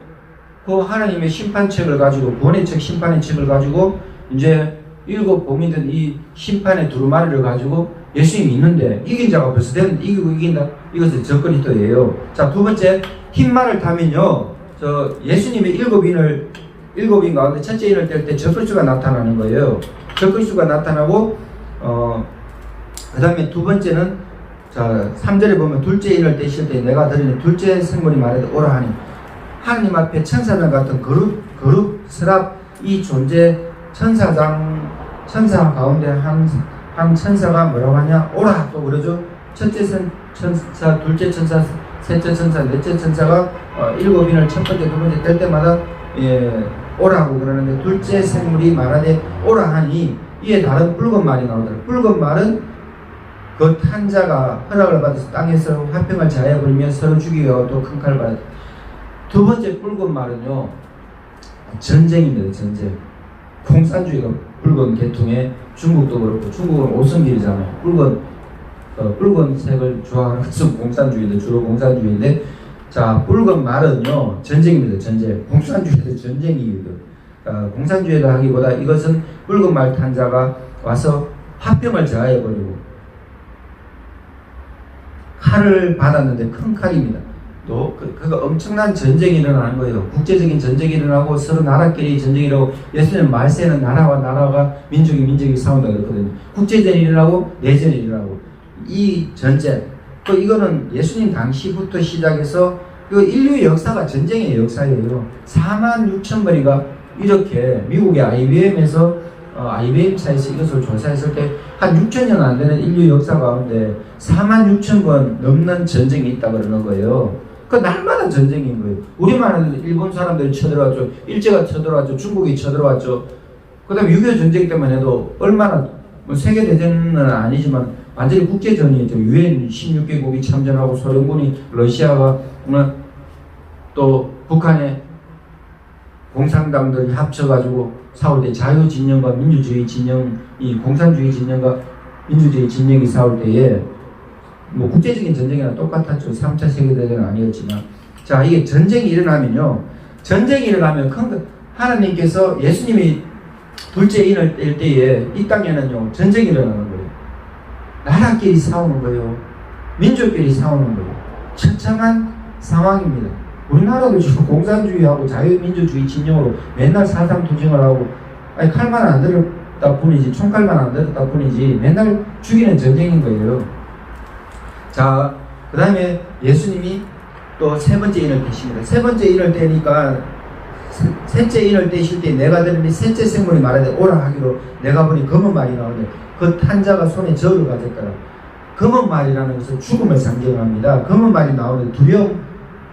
그 하나님의 심판책을 가지고, 구원의 책, 심판의 책을 가지고, 이제 일곱 봉이든 이 심판의 두루마리를 가지고 예수님이 있는데, 이긴 자가 벌써 되는데 이기고 이긴다. 이것은 적그리스도예요. 자, 두 번째, 흰말을 타면요, 예수님의 일곱 인 가운데 첫째 인을 뗄 때 적그리스도가 나타나는 거예요. 적그리스도가 나타나고, 그 다음에 두 번째는, 자, 3절에 보면 둘째 인을 떼실 때 내가 들으니 둘째 생물이 말해도 오라 하니, 하나님 앞에 천사장 같은 거룩 스랍 이 존재, 천사 가운데 한 천사가 뭐라고 하냐, 오라 또 그러죠. 첫째 천사, 둘째 천사, 셋째 천사, 넷째 천사가 일곱 인을 첫 번째, 두 번째 뗄 때마다 오라고 그러는데, 둘째 생물이 말하되 오라 하니 이에 다른 붉은 말이 나오더라. 붉은 말은 그 탄 자가 허락을 받아서 땅에서 화평을 자해버리며 서로 죽이고 또 큰 칼을 받았다. 두 번째 붉은 말은요, 전쟁입니다. 전쟁. 공산주의가 붉은 계통의, 중국도 그렇고, 중국은 오성길이잖아요. 붉은 색을 좋아하는 것은 공산주의인데, 주로 공산주의인데, 자, 붉은 말은요, 전쟁입니다. 전쟁. 공산주의도 전쟁이거든. 공산주의다 하기보다 이것은 붉은 말 탄 자가 와서 화평을 자해버리고 칼을 받았는데 큰 칼입니다. 또 그가 엄청난 전쟁이 일어나는 거예요. 국제적인 전쟁이 일어나고 서로 나라끼리 전쟁이 일어나고, 예수님 말세는 나라와 나라가, 민족이 싸운다 그랬거든요. 국제전이 일어나고 내전이 일어나고, 이 전쟁, 또 이거는 예수님 당시부터 시작해서 그 인류 역사가 전쟁의 역사예요. 46,000번이가 이렇게 미국의 IBM에서 IBM사에서 이것을 조사했을 때 한 6,000년 안 되는 인류 역사 가운데 46,000번 넘는 전쟁이 있다 그러는 거예요. 그 날마다 전쟁인 거예요. 우리만 해도 일본 사람들이 쳐들어왔죠. 일제가 쳐들어왔죠. 중국이 쳐들어왔죠. 그 다음에 6.25 전쟁 때만 해도 얼마나, 세계대전은 아니지만 완전히 국제전이죠. 유엔 16개국이 참전하고, 소련군이, 러시아가, 또 북한의 공산당들이 합쳐가지고 싸울 때, 자유진영과 민주주의 진영, 이 공산주의 진영과 민주주의 진영이 싸울 때에 국제적인 전쟁이랑 똑같았죠. 3차 세계대전은 아니었지만. 자, 이게 전쟁이 일어나면요, 하나님께서, 예수님이 둘째 인을 뗄 때에 이 땅에는요, 전쟁이 일어나는 거예요. 나라끼리 싸우는 거예요. 민족끼리 싸우는 거예요. 처참한 상황입니다. 우리나라도 지금 공산주의하고 자유민주주의 진영으로 맨날 사상 투쟁을 하고, 아니 칼만 안 들었다 뿐이지, 총칼만 안 들었다 뿐이지 맨날 죽이는 전쟁인 거예요. 자, 그 다음에 예수님이 또 세 번째 인을 떼십니다. 세 번째 인을 떼니까 셋째 인을 떼실 때 내가 들으니 셋째 생물이 말하되 오라 하기로 내가 보니 검은 말이 나오는데 그 탄자가 손에 저울을 가졌더라. 검은 말이라는 것은 죽음을 상징합니다. 검은 말이 나오는데 두려움,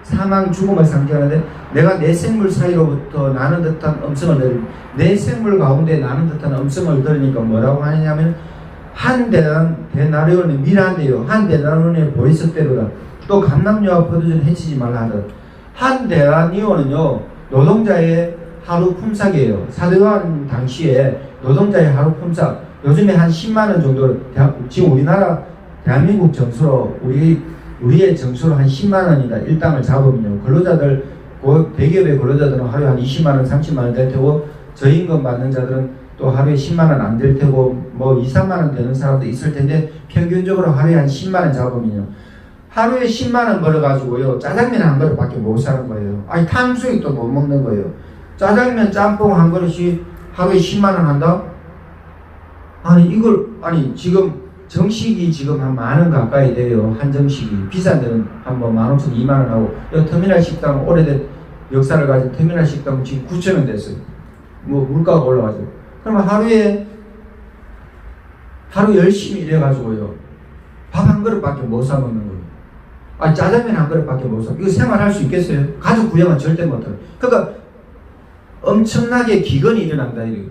사망, 죽음을 상징하는데 내가 내 생물 사이로부터 나는 듯한 음성을 들으니 내 생물 가운데 나는 듯한 음성을 들으니까 뭐라고 하느냐면 한 데나리온이 미라한데요. 한 데나리온의 보리석대로다. 또 감람류와 포도주를 해치지 말라 하더라. 한 데나리온은요 노동자의 하루 품삯이에요. 사도요한 당시에 노동자의 하루 품삯 요즘에 한 10만원 정도 지금 우리나라 대한민국 정수로 우리의 정수로 한 10만원이다. 일당을 잡으면요. 근로자들 대기업의 근로자들은 하루에 한 20만원 30만원 될 테고 저임금 받는 자들은 또 하루에 10만원 안 될 테고 뭐 2, 3만원 되는 사람도 있을 텐데 평균적으로 하루에 한 10만원 잡으면요. 하루에 10만원 벌어가지고요. 짜장면 한 그릇밖에 못 사는 거예요. 아니 탕수육도 못 먹는 거예요. 짜장면 짬뽕 한 그릇이 하루에 10만원 한다? 아니 지금 정식이 지금 한 만원 가까이 돼요. 한 정식이. 비싼 데는 한 뭐 15,000, 2만원 하고 터미널 식당 오래된 역사를 가진 터미널 식당 지금 9,000원 됐어요. 뭐 물가가 올라가죠. 그러면 하루 열심히 일해가지고요. 밥 한 그릇밖에 못 사 먹는 거예요. 아니 짜장면 한 그릇밖에 못 사. 이거 생활할 수 있겠어요? 가족 구형은 절대 못해요. 그러니까 엄청나게 기근이 일어난다 이거예요.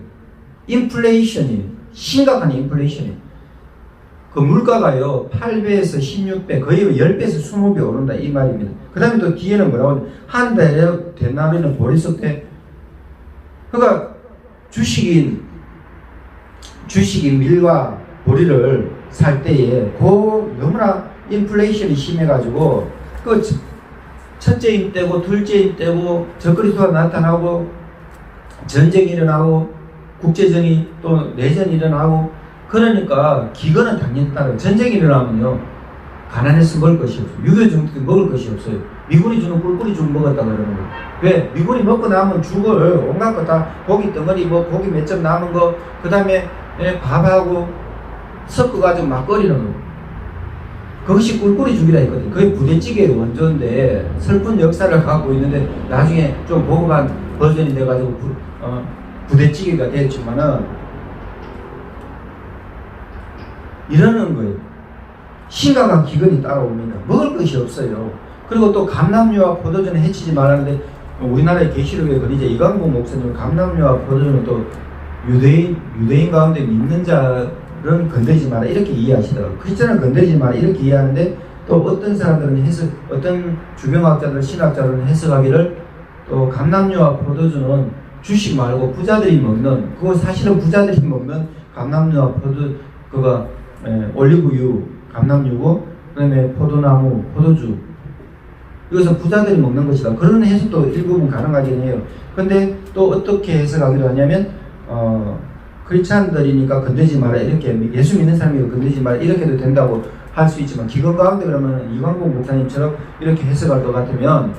인플레이션이 심각한 인플레이션이. 그 물가가요 8배에서 16배 거의 10배에서 20배 오른다 이 말입니다. 그 다음에 또 뒤에는 뭐라고 하냐 한 데나리온은 보리석대. 그러니까 주식인 밀과 보리를 살 때에 너무나 인플레이션이 심해가지고 그 첫째 임 때고 둘째 임 때고 적그리스도가 나타나고 전쟁이 일어나고 국제전이 또 내전이 일어나고 그러니까 기근은 당연히 따라요. 전쟁이 일어나면요 가난해서 먹을 것이 없어요. 6.25 정도 먹을 것이 없어요. 미군이 주는 꿀꿀이 죽 먹었다 그러는 거예요. 왜? 미군이 먹고 남은 죽을 온갖 거 다 고기 덩어리 뭐 고기 몇 점 남은 거 그 다음에 밥하고 섞어가지고 막 끓이는 거예요. 그것이 꿀꿀이 죽이라 했거든요. 그게 부대찌개의 원조인데 슬픈 역사를 갖고 있는데 나중에 좀 보급한 버전이 돼가지고 부대찌개가 됐지만은 이러는 거예요. 심각한 기근이 따라옵니다. 먹을 것이 없어요. 그리고 또 감람류와 포도주는 해치지 말라는데 우리나라의 계시록에 그러자 이광복 목사님은 감람류와 포도주는 또 유대인 가운데 믿는 자는 건드리지 마라 이렇게 이해하시더라고요. 크리스천은 건드리지 마라 이렇게 이해하는데 또 어떤 사람들은 어떤 주경학자들 신학자들은 해석하기를 또 감람류와 포도주는 주식 말고 부자들이 먹는 그거 사실은 부자들이 먹는 감람류와 그거 올리브유 감람유고 그다음에 포도나무 포도주 이것은 부자들이 먹는 것이다. 그런 해석도 일부분 가능하긴 해요. 근데 또 어떻게 해석하기로 하냐면 크리스찬들이니까 건드리지 마라 이렇게 예수 믿는 사람이 건드리지 마라 이렇게도 된다고 할 수 있지만 기근 가운데 그러면 이광복 목사님처럼 이렇게 해석할 것 같으면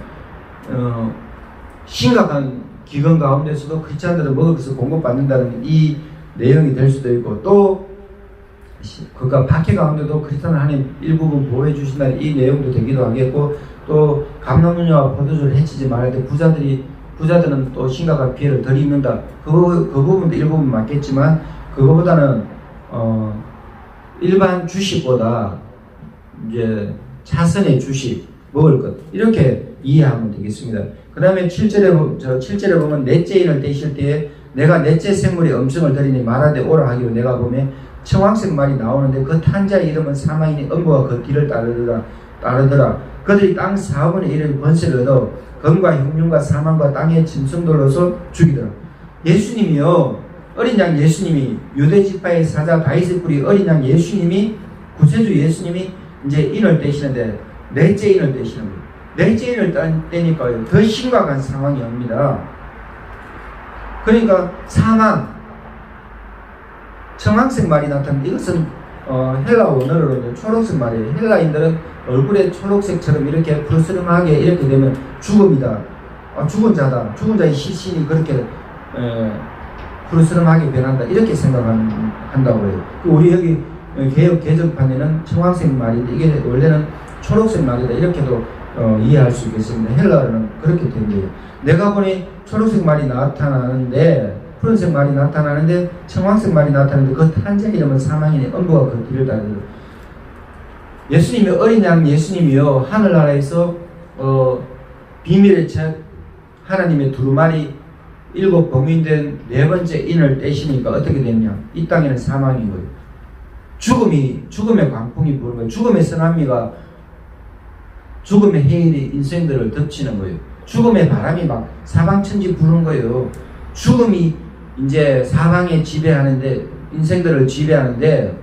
심각한 기근 가운데서도 크리스찬들은 먹을 것을 공급받는다는 이 내용이 될 수도 있고 또 그가 박해 가운데도 크리스찬을 하나님 일부분 보호해 주신다는 이 내용도 되기도 하겠고 또 감람류와 포도주를 해치지 말아야 돼. 부자들은 또 심각한 피해를 덜 입는다. 그 부분도 일부분 맞겠지만 그거보다는 일반 주식보다 이제 차선의 주식 먹을 것 이렇게 이해하면 되겠습니다. 그 다음에 7절에 보면 넷째 인을 떼실 때에 내가 넷째 생물의 음성을 들으니 말하되 오라 하기로 내가 보면 청황색 말이 나오는데 그 탄자의 이름은 사망이니 음부가 그 뒤를 따르더라. 그들이 땅 4분의 1의 권세를 얻어 검과 흉흉과 사망과 땅의 짐승들로서 죽이더라. 예수님이요 어린 양 예수님이 유대지파의 사자 다윗의 뿌리 어린 양 예수님이 구세주 예수님이 이제 인을 떼시는데 넷째 인을 떼시는 거예요. 넷째 인을 떼니까 더 심각한 상황이 옵니다. 그러니까 사망 청황색 말이 나타납니다. 이것은 헬라 원어로 초록색 말이에요. 헬라인들은 얼굴에 초록색처럼 이렇게 푸르스름하게 이렇게 되면 죽음이다. 죽은 자다. 죽은 자의 시신이 그렇게 푸르스름하게 변한다. 이렇게 생각한다고 해요. 우리 여기 개혁 개정판에는 청황색 말인데 이게 원래는 초록색 말이다. 이렇게도 이해할 수 있겠습니다. 헬라어는 그렇게 된 거예요. 내가 보니 초록색 말이 나타나는데 푸른색 말이 나타나는데 청황색 말이 나타나는데 그 탄자 이름은 사망이네. 음부가 그 뒤를 따르는. 예수님이 어린 양 예수님이요 하늘나라에서 비밀의 책 하나님의 두루마리 7 봉인된 4번째 인을 떼시니까 어떻게 됐냐? 이 땅에는 사망인 거예요. 죽음의 광풍이 부는 거예요. 죽음의 쓰나미가 죽음의 해일이 인생들을 덮치는 거예요. 죽음의 바람이 막 사방천지 부는 거예요. 죽음이 이제 사방에 지배하는데 인생들을 지배하는데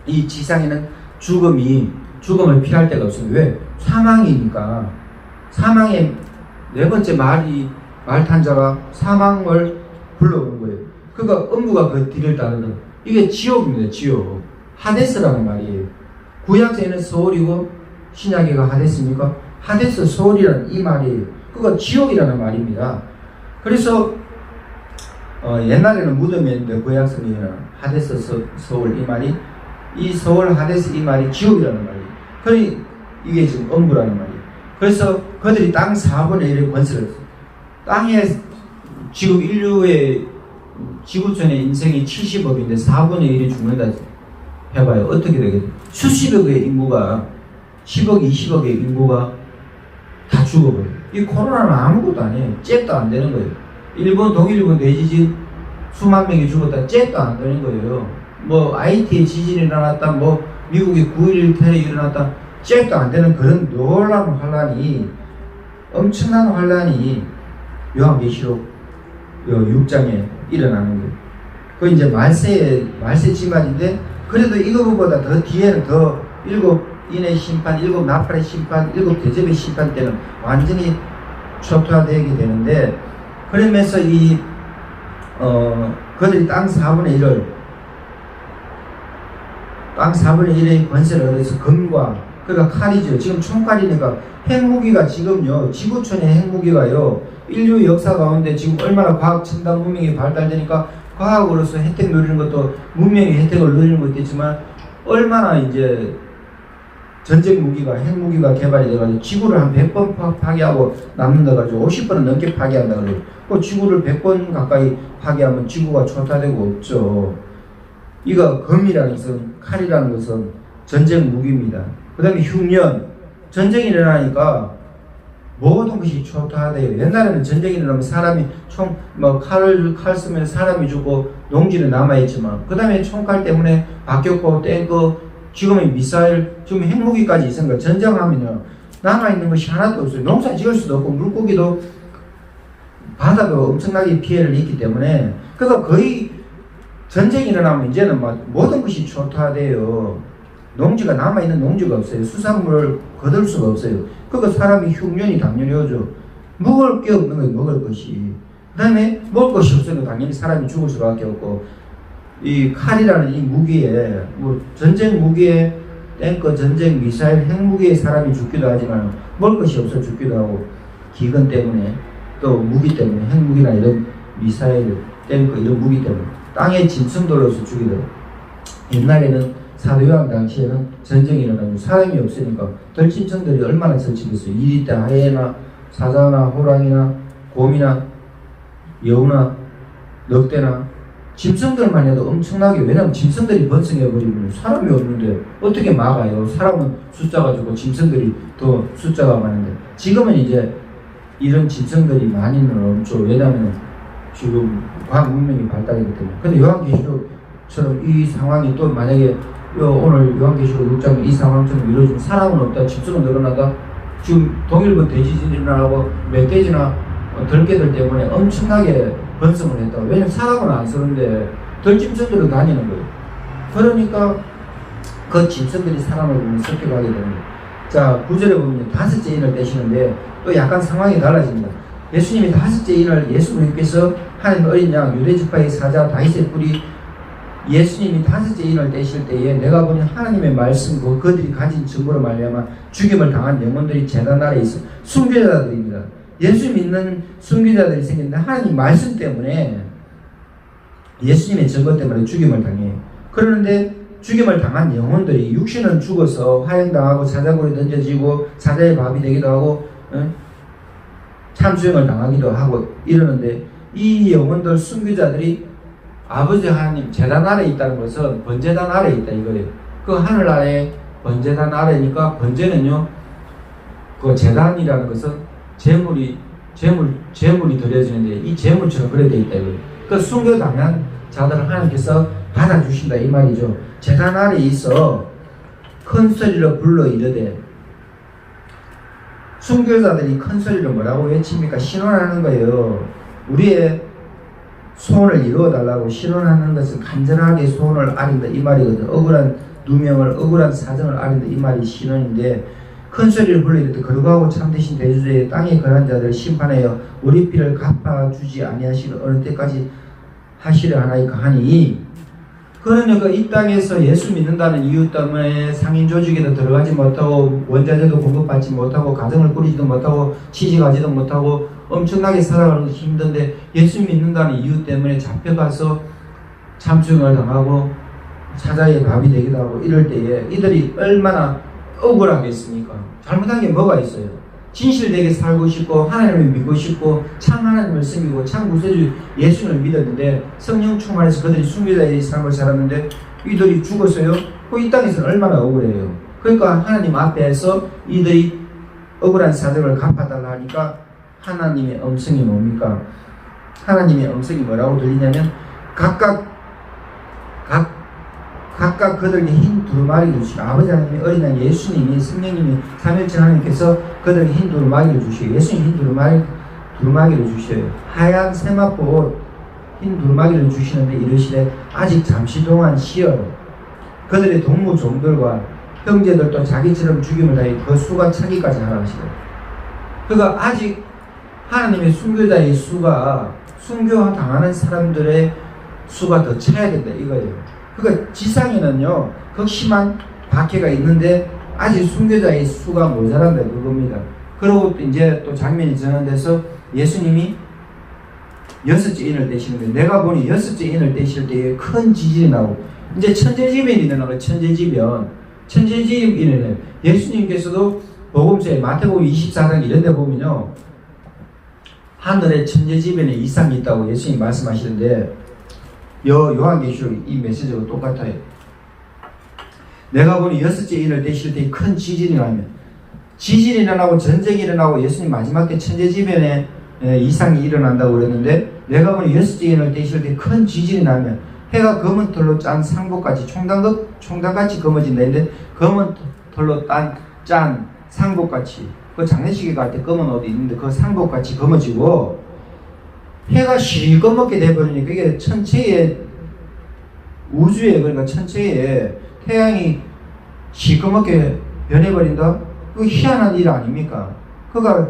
이 지상에는 죽음을 피할 데가 없습니다. 왜? 사망이니까. 사망의 4번째 말탄자가 사망을 불러오는 거예요. 그러니까 음부가 그 뒤를 따르는 이게 지옥입니다. 지옥. 하데스라는 말이에요. 구약에는 서울이고 신약에가 하데스입니까? 하데스 서울이라는 이 말이에요. 그거 지옥이라는 말입니다. 그래서 옛날에는 무덤이었는데 구약성경에는 하데스 서울 이 말이 이 서울 하데스 이 말이 지옥이라는 말이에요. 그러니 이게 지금 음부라는 말이에요. 그래서 그들이 땅 4분의 1의 권세를 했어요. 땅에 지금 인류의 지구촌의 인생이 70억인데 4분의 1이 죽는다 해봐요. 어떻게 되겠어요? 수십억의 인구가 10억, 20억의 인구가 다 죽어버려요. 이 코로나는 아무것도 아니에요. 잽도 안 되는 거예요. 일본, 독일군 대지진 수만 명이 죽었다. 잽도 안 되는 거예요. 뭐 IT에 지진이 일어났다. 뭐 미국의 9.11 테러 일어났다. 잽도 안 되는 그런 놀라운 환란이 엄청난 환란이 요한계시록 6장에 일어나는 거예요. 그 이제 말세 지말인데 그래도 이거보다 더 뒤에는 더 7인의 심판, 7 나팔의 심판, 7 대접의 심판 때는 완전히 초토화되게 되는데 그러면서 그들이 땅 4분의 1의 권세를 얻어서 금과 그러니까 칼이죠. 지금 총칼이니까 핵무기가 지금요 지구촌의 핵무기가요 인류 역사 가운데 지금 얼마나 과학 첨단 문명이 발달되니까 과학으로서 혜택 누리는 것도 문명의 혜택을 누리는 것도 있지만 얼마나 이제 전쟁 무기가 핵무기가 개발이 돼가지고 지구를 한 100번 파괴하고 남는다 가지고 50번은 넘게 파괴한다 그래요. 그 지구를 100번 가까이 파괴하면 지구가 초토화되고 없죠. 이거 검이라는 것은 칼이라는 것은 전쟁 무기입니다. 그 다음에 흉년 전쟁이 일어나니까 모든 것이 초토화돼요. 옛날에는 전쟁이 일어나면 사람이 칼 쓰면 사람이 죽고 농지는 남아있지만 그 다음에 총칼 때문에 바뀌었고 탱크 지금은 미사일 지금 핵무기까지 있으니까 전쟁하면요 남아있는 것이 하나도 없어요. 농사 지을 수도 없고 물고기도 바다도 엄청나게 피해를 입기 때문에 그러니까 거의 전쟁이 일어나면 이제는 모든 것이 초토화돼요. 농지가 남아있는 농지가 없어요. 수산물을 거둘 수가 없어요. 그러니까 사람이 흉년이 당연히 오죠. 먹을 게 없는 거예요. 먹을 것이. 그 다음에 먹을 것이 없으니까 당연히 사람이 죽을 수밖에 없고 이 칼이라는 이 무기에 전쟁 무기에 탱크, 전쟁, 미사일, 핵무기에 사람이 죽기도 하지만 먹을 것이 없어 죽기도 하고 기근 때문에 또 무기 때문에 핵무기나 이런 미사일, 탱크 이런 무기 때문에 땅에 짐승들로서 죽이도 하고 옛날에는 사도요한 당시에는 전쟁이 일어나고 사람이 없으니까 들짐승들이 얼마나 설치겠어요. 이리떼, 하이에나, 사자나, 호랑이나, 곰이나, 여우나, 늑대나 짐승들만 해도 엄청나게 왜냐면 짐승들이 번성해버리면 사람이 없는데 어떻게 막아요. 사람은 숫자가 적고 짐승들이 더 숫자가 많은데 지금은 이제 이런 짐승들이 많이는 없죠. 왜냐하면 지금 과학 문명이 발달했기 때문에. 근데 요한계시록처럼 이 상황이 또 만약에 오늘 요한계시록 6장 이 상황처럼 이루어지면 사람은 없다. 짐승은 늘어나다. 지금 동일본 대지진이 일어나고 멧돼지나 들개들 때문에 엄청나게 번성을 했다. 왜냐면 사람은 안 쓰는데 들짐승들은 다니는 거예요. 그러니까 그 짐승들이 사람을 보면 습격하게 되는 거예요. 자, 9절에 보면 5째 인을 떼시는데 또 약간 상황이 달라집니다. 예수님이 5째 인을 예수 그리스도께서 하나님 어린 양 유대지파의 사자 다윗의 뿌리 예수님이 다섯째 인을 떼실 때에 내가 보니 하나님의 말씀, 그들이 가진 증거로 말미암아 죽임을 당한 영혼들이 제단 아래에 있어 순교자들입니다. 예수 믿는 순교자들이 생겼는데 하나님 말씀 때문에, 예수님의 증거 때문에 죽임을 당해요. 그러는데 죽임을 당한 영혼들이, 육신은 죽어서 화형당하고 사자굴에 던져지고 사자의 밥이 되기도 하고 참수형을 당하기도 하고 이러는데, 이 영혼들 순교자들이 아버지 하나님 제단 아래에 있다는 것은 번제단 아래에 있다 이거예요. 그 하늘 아래 번제단 아래니까, 번제는요, 그 제단이라는 것은 제물이 드려지는데 이 제물처럼 그래 돼 있다 이거예요. 그 순교당한 자들을 하나님께서 받아주신다 이 말이죠. 제단 아래에 있어 큰 소리로 불러 이르되, 순교자들이 큰 소리로 뭐라고 외칩니까? 신원하는 거예요. 우리의 소원을 이루어 달라고 신원하는 것은 간절하게 소원을 아린다 이 말이거든. 억울한 누명을, 억울한 사정을 아린다 이 말이 신원인데, 큰 소리를 불러 이르되 거룩하고 참되신 대주의 땅에 거한 자들 심판하여 우리 피를 갚아주지 아니하시는 어느 때까지 하시려 하나이까 하니, 그러니까 이 땅에서 예수 믿는다는 이유 때문에 상인 조직에도 들어가지 못하고 원자재도 공급받지 못하고 가정을 꾸리지도 못하고 취직하지도 못하고 엄청나게 살아가는 것이 힘든데, 예수 믿는다는 이유 때문에 잡혀가서 참수형을 당하고 사자의 밥이 되기도 하고 이럴 때에 이들이 얼마나 억울하겠습니까? 잘못한 게 뭐가 있어요? 진실되게 살고 싶고 하나님을 믿고 싶고 참 하나님을 섬기고 참 구세주 예수를 믿었는데, 성령 충만해서 그들이 순교자의 삶을 살았는데 이들이 죽었어요. 이 땅에서는 얼마나 억울해요. 그러니까 하나님 앞에서 이들이 억울한 사정을 갚아달라 하니까 하나님의 음성이 뭡니까? 하나님의 음성이 뭐라고 들리냐면, 각각 그들에게 흰 두루마리를 주시고, 아버지 하나님이, 어린 양 예수님이, 성령님이, 삼일째 하나님께서 그들에게 흰 두루마리를 주시고, 예수님 흰 두루마기를 주셔요. 하얀 세마포 흰 두루마기를 주시는데 이르시되 아직 잠시 동안 쉬어 그들의 동무 종들과 형제들도 자기처럼 죽임을 당해 그 수가 차기까지 하라 하시고, 그러니까 아직 하나님의 순교자의 수가, 순교 당하는 사람들의 수가 더 차야 된다 이거예요. 그러니까 지상에는요 극심한 박해가 있는데 아직 순교자의 수가 모자란다 그겁니다. 그리고 이제 또 장면이 전환돼서 예수님이 여섯째 인을 떼시는데, 내가 보니 여섯째 인을 떼실 때에 큰 지진이 나고, 이제 천재지변이 일어나고, 천재지변이 예수님께서도 복음서에 마태복음 24장 이런 데 보면요, 하늘에 천재지변의 이상이 있다고 예수님이 말씀하시는데, 요한계시록 이 메시지가 똑같아요. 내가 보니 여섯째 인을 떼실 때 큰 지진이 나면, 지진이 일어나고 전쟁이 일어나고 예수님 마지막 때 천재지변의 이상이 일어난다고 그랬는데, 내가 보니 여섯째 인을 떼실 때 큰 지진이 나면 해가 검은 털로 짠 상복같이 총당같이 검어진다 했는데, 검은 털로 짠 상복같이, 그 장례식에 갈 때 검은 옷이 있는데 그 상복같이 검어지고, 해가 시꺼멓게 돼버리니까 이게 천체의 우주에, 그러니까 천체에 태양이 시꺼멓게 변해버린다? 그 희한한 일 아닙니까? 그가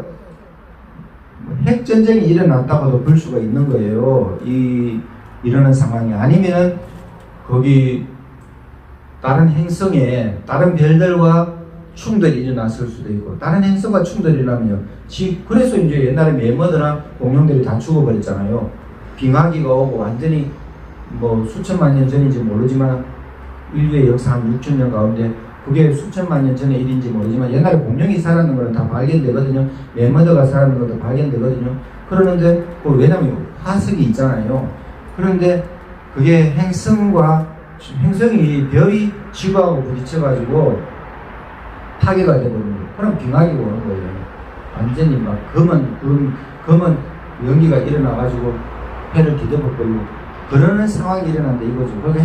핵전쟁이 일어났다고도 볼 수가 있는 거예요. 이러는 상황이 아니면은 거기 다른 행성에 다른 별들과 충돌이 일어났을 수도 있고, 다른 행성과 충돌이 일어나면요, 그래서 이제 옛날에 메머드나 공룡들이 다 죽어버렸잖아요. 빙하기가 오고 완전히 뭐 수천만 년 전인지 모르지만, 인류의 역사 한 6천 년 가운데 그게 수천만 년 전의 일인지 모르지만 옛날에 공룡이 살았는 거는 다 발견되거든요. 메머드가 살았는 것도 발견되거든요. 그러는데 왜냐면 화석이 있잖아요. 그런데 그게 행성이 별이 지구하고 부딪혀가지고 파괴가 되거든요. 그럼 빙하기가 오는 거예요. 완전히 막 검은 연기가 일어나가지고 해를 뒤덮어버리고 그러는 상황이 일어난다 이거죠. 그러니까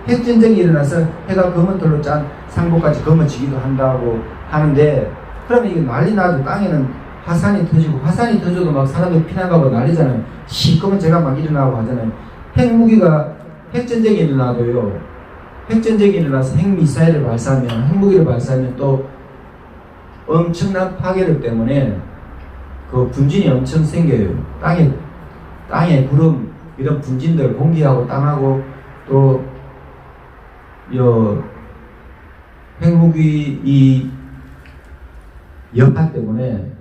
핵전쟁이 일어나서 해가 검은 털로 짠 상복까지 검어지기도 한다고 하는데, 그러면 이게 난리 나도 땅에는 화산이 터져도 막 사람들 피난가고 난리잖아요. 시꺼먼 재가 막 일어나고 하잖아요. 핵전쟁이 일어나도요, 핵전쟁이 일어나서 핵미사일을 발사하면, 핵무기를 발사하면 또 엄청난 파괴력 때문에 그 분진이 엄청 생겨요. 땅에 구름, 이런 분진들, 공기하고 땅하고 또 핵무기 이 여파 때문에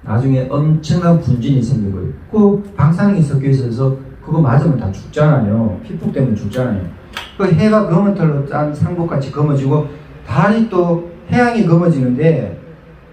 나중에 엄청난 분진이 생긴 거예요. 그 방사능이 섞여 있어서 그거 맞으면 다 죽잖아요. 피폭 때문에 죽잖아요. 그 해가 검은 털로 짠 상복같이 검어지고 달이 또 해양이 검어지는데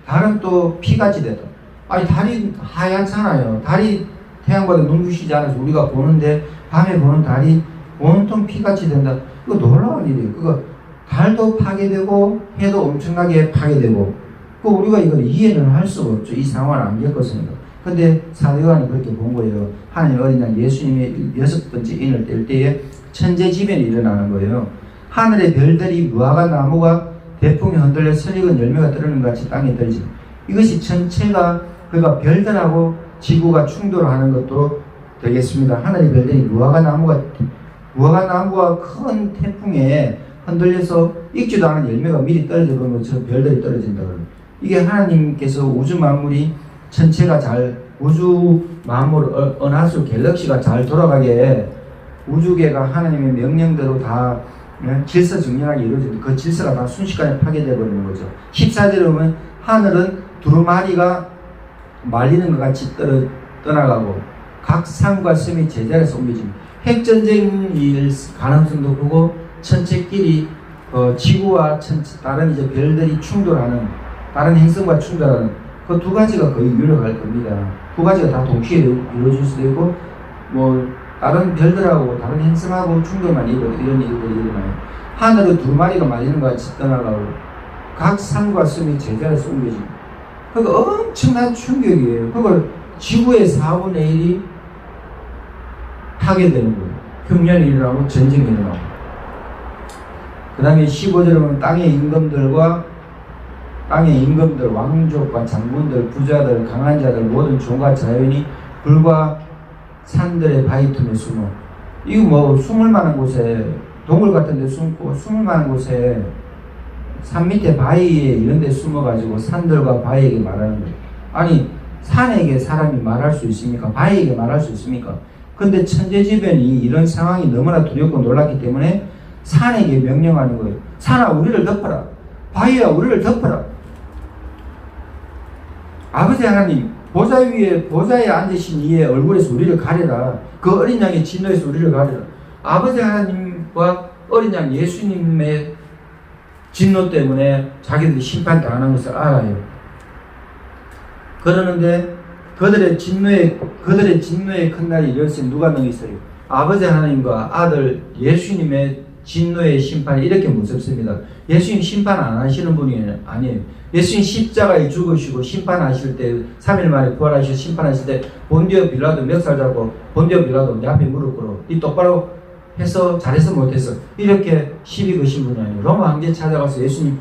달은 또 피같이 되다. 아니 달이 하얗잖아요. 달이 태양보다 눈부시지 않아서 우리가 보는데 밤에 보는 달이 온통 피같이 된다. 이거 놀라운 일이에요. 그거 달도 파괴되고 해도 엄청나게 파괴되고 그 우리가 이걸 이해는 할 수가 없죠. 이 상황을 안 겪었으니까. 근데 사도 요한은 그렇게 본 거예요. 하나님 어린 양 예수님의 6번째 인을 뗄 때에 천재지변이 일어나는 거예요. 하늘의 별들이 무화과 나무가 대풍에 흔들려 설익은 열매가 떨어지는 것 같이 땅에 떨어지고 이것이 전체가 그러니까 별들하고 지구가 충돌하는 것도 되겠습니다. 하늘의 별들이 무화과 나무가 큰 태풍에 흔들려서 익지도 않은 열매가 미리 떨어져 버리면 저 별들이 떨어진다. 이게 하나님께서 우주 만물이 전체가 잘 우주 만물 은하수 갤럭시가 잘 돌아가게 우주계가 하나님의 명령대로 다 질서정연하게 이루어지는데 그 질서가 다 순식간에 파괴되어 버리는 거죠. 14절에 보면 하늘은 두루마리가 말리는 것 같이 떠나가고 각 산과 섬이 제자리에서 옮겨집니다. 핵전쟁일 가능성도 크고 천체끼리 지구와 다른 이제 별들이 충돌하는 다른 행성과 충돌하는 그 두 가지가 거의 유력할 겁니다. 두 가지가 다 동시에 이루어질 수도 있고 뭐 다른 별들하고 다른 행성하고 충돌만 이런 일들이 일어나요. 하늘은 두루마리가 말리는 것 같이 떠나가고 각 산과 섬이 제자리에서 옮겨집니다. 그러니까 엄청난 충격이에요. 그걸 지구의 4분의 1이 파괴되는 거예요. 흉년이 일어나고 전쟁이 일어나고 그 다음에 15절에 보면 땅의 임금들, 왕족과 장군들, 부자들, 강한 자들, 모든 종과 자연이 불과 산들의 바위 틈에 숨어. 이거 뭐 숨을 만한 곳에 동굴 같은 데 숨고 숨을 만한 곳에 산 밑에 바위에 이런 데 숨어가지고 산들과 바위에게 말하는 거예요. 아니 산에게 사람이 말할 수 있습니까? 바위에게 말할 수 있습니까? 근데 천재지변이 이런 상황이 너무나 두렵고 놀랐기 때문에 산에게 명령하는 거예요. 산아 우리를 덮어라. 바위야 우리를 덮어라. 아버지 하나님 보좌에 앉으신 이의 얼굴에서 우리를 가려라. 그 어린 양의 진노에서 우리를 가려라. 아버지 하나님과 어린 양 예수님의 진노 때문에 자기들이 심판당하는 것을 알아요. 그러는데 그들의 진노의 큰 날이 이럴때 누가 능있어요? 아버지 하나님과 아들 예수님의 진노의 심판이 이렇게 무섭습니다. 예수님 심판 안 하시는 분이 아니에요. 예수님 십자가에 죽으시고 심판하실 때 3일 만에 부활하시고 심판하실 때 본디오 빌라도 멱살 잡고 본디오 빌라도 내 앞에 무릎 꿇어 니 똑바로 해서 잘해서 못해서 이렇게 시비 거신 분이 아니에요. 로마 황제 찾아가서 예수님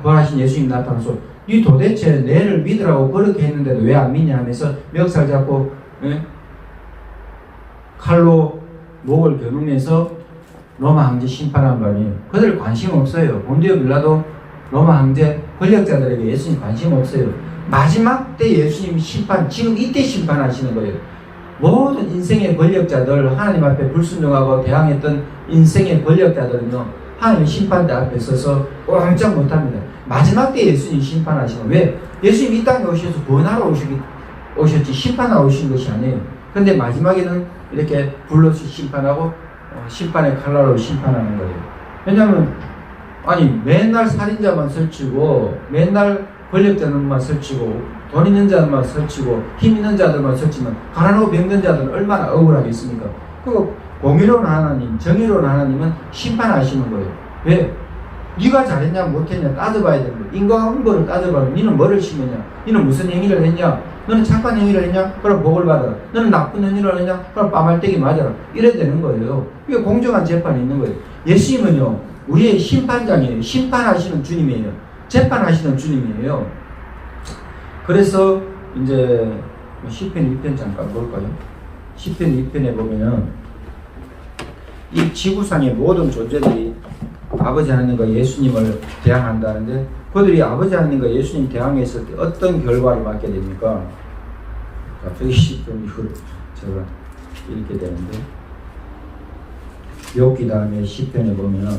부활하신 예수님 나타나서 니 도대체 내를 믿으라고 그렇게 했는데도 왜 안 믿냐 하면서 멱살 잡고 칼로 목을 겨누면서 로마 황제 심판한 거 아니에요. 그들 관심 없어요. 본디오 빌라도 로마 황제 권력자들에게 예수님 관심 없어요. 마지막 때 예수님 심판, 지금 이때 심판하시는 거예요. 모든 인생의 권력자들, 하나님 앞에 불순종하고 대항했던 인생의 권력자들은요, 하나님 심판대 앞에 서서 꼼짝 못합니다. 마지막 때 예수님 심판하시는 거예요. 왜? 예수님 이 땅에 오셔서 구원하러 오셨지 심판하러 오신 것이 아니에요. 근데 마지막에는 이렇게 불러서 심판하고 심판의 칼날로 심판하는 거예요. 왜냐하면 아니 맨날 살인자만 설치고 맨날 권력자들만 설치고 돈 있는 자들만 설치고 힘 있는 자들만 설치면 가난하고 병든 자들은 얼마나 억울하겠습니까? 그리고 공의로운 하나님, 정의로운 하나님은 심판하시는 거예요. 왜? 네가 잘했냐 못했냐 따져봐야 되는 거예요. 인과응보를 따져봐면 너는 뭐를 심었냐? 너는 무슨 행위를 했냐? 너는 착한 행위를 했냐? 그럼 복을 받아라. 너는 나쁜 행위를 했냐? 그럼 빠말때기 맞아라. 이래야 되는 거예요. 이게 공정한 재판이 있는 거예요. 예수님은요 우리의 심판장이에요. 심판하시는 주님이에요. 재판하시는 주님이에요. 그래서 이제 시편 2편 잠깐 볼까요? 시편 2편에 보면은 이 지구상의 모든 존재들이 아버지 하나님과 예수님을 대항한다는데 그들이 아버지 하나님과 예수님 대항했을 때 어떤 결과를 맞게 됩니까? 갑자기 시편 이후로 제가 읽게 되는데 욥기 다음에 시편에 보면은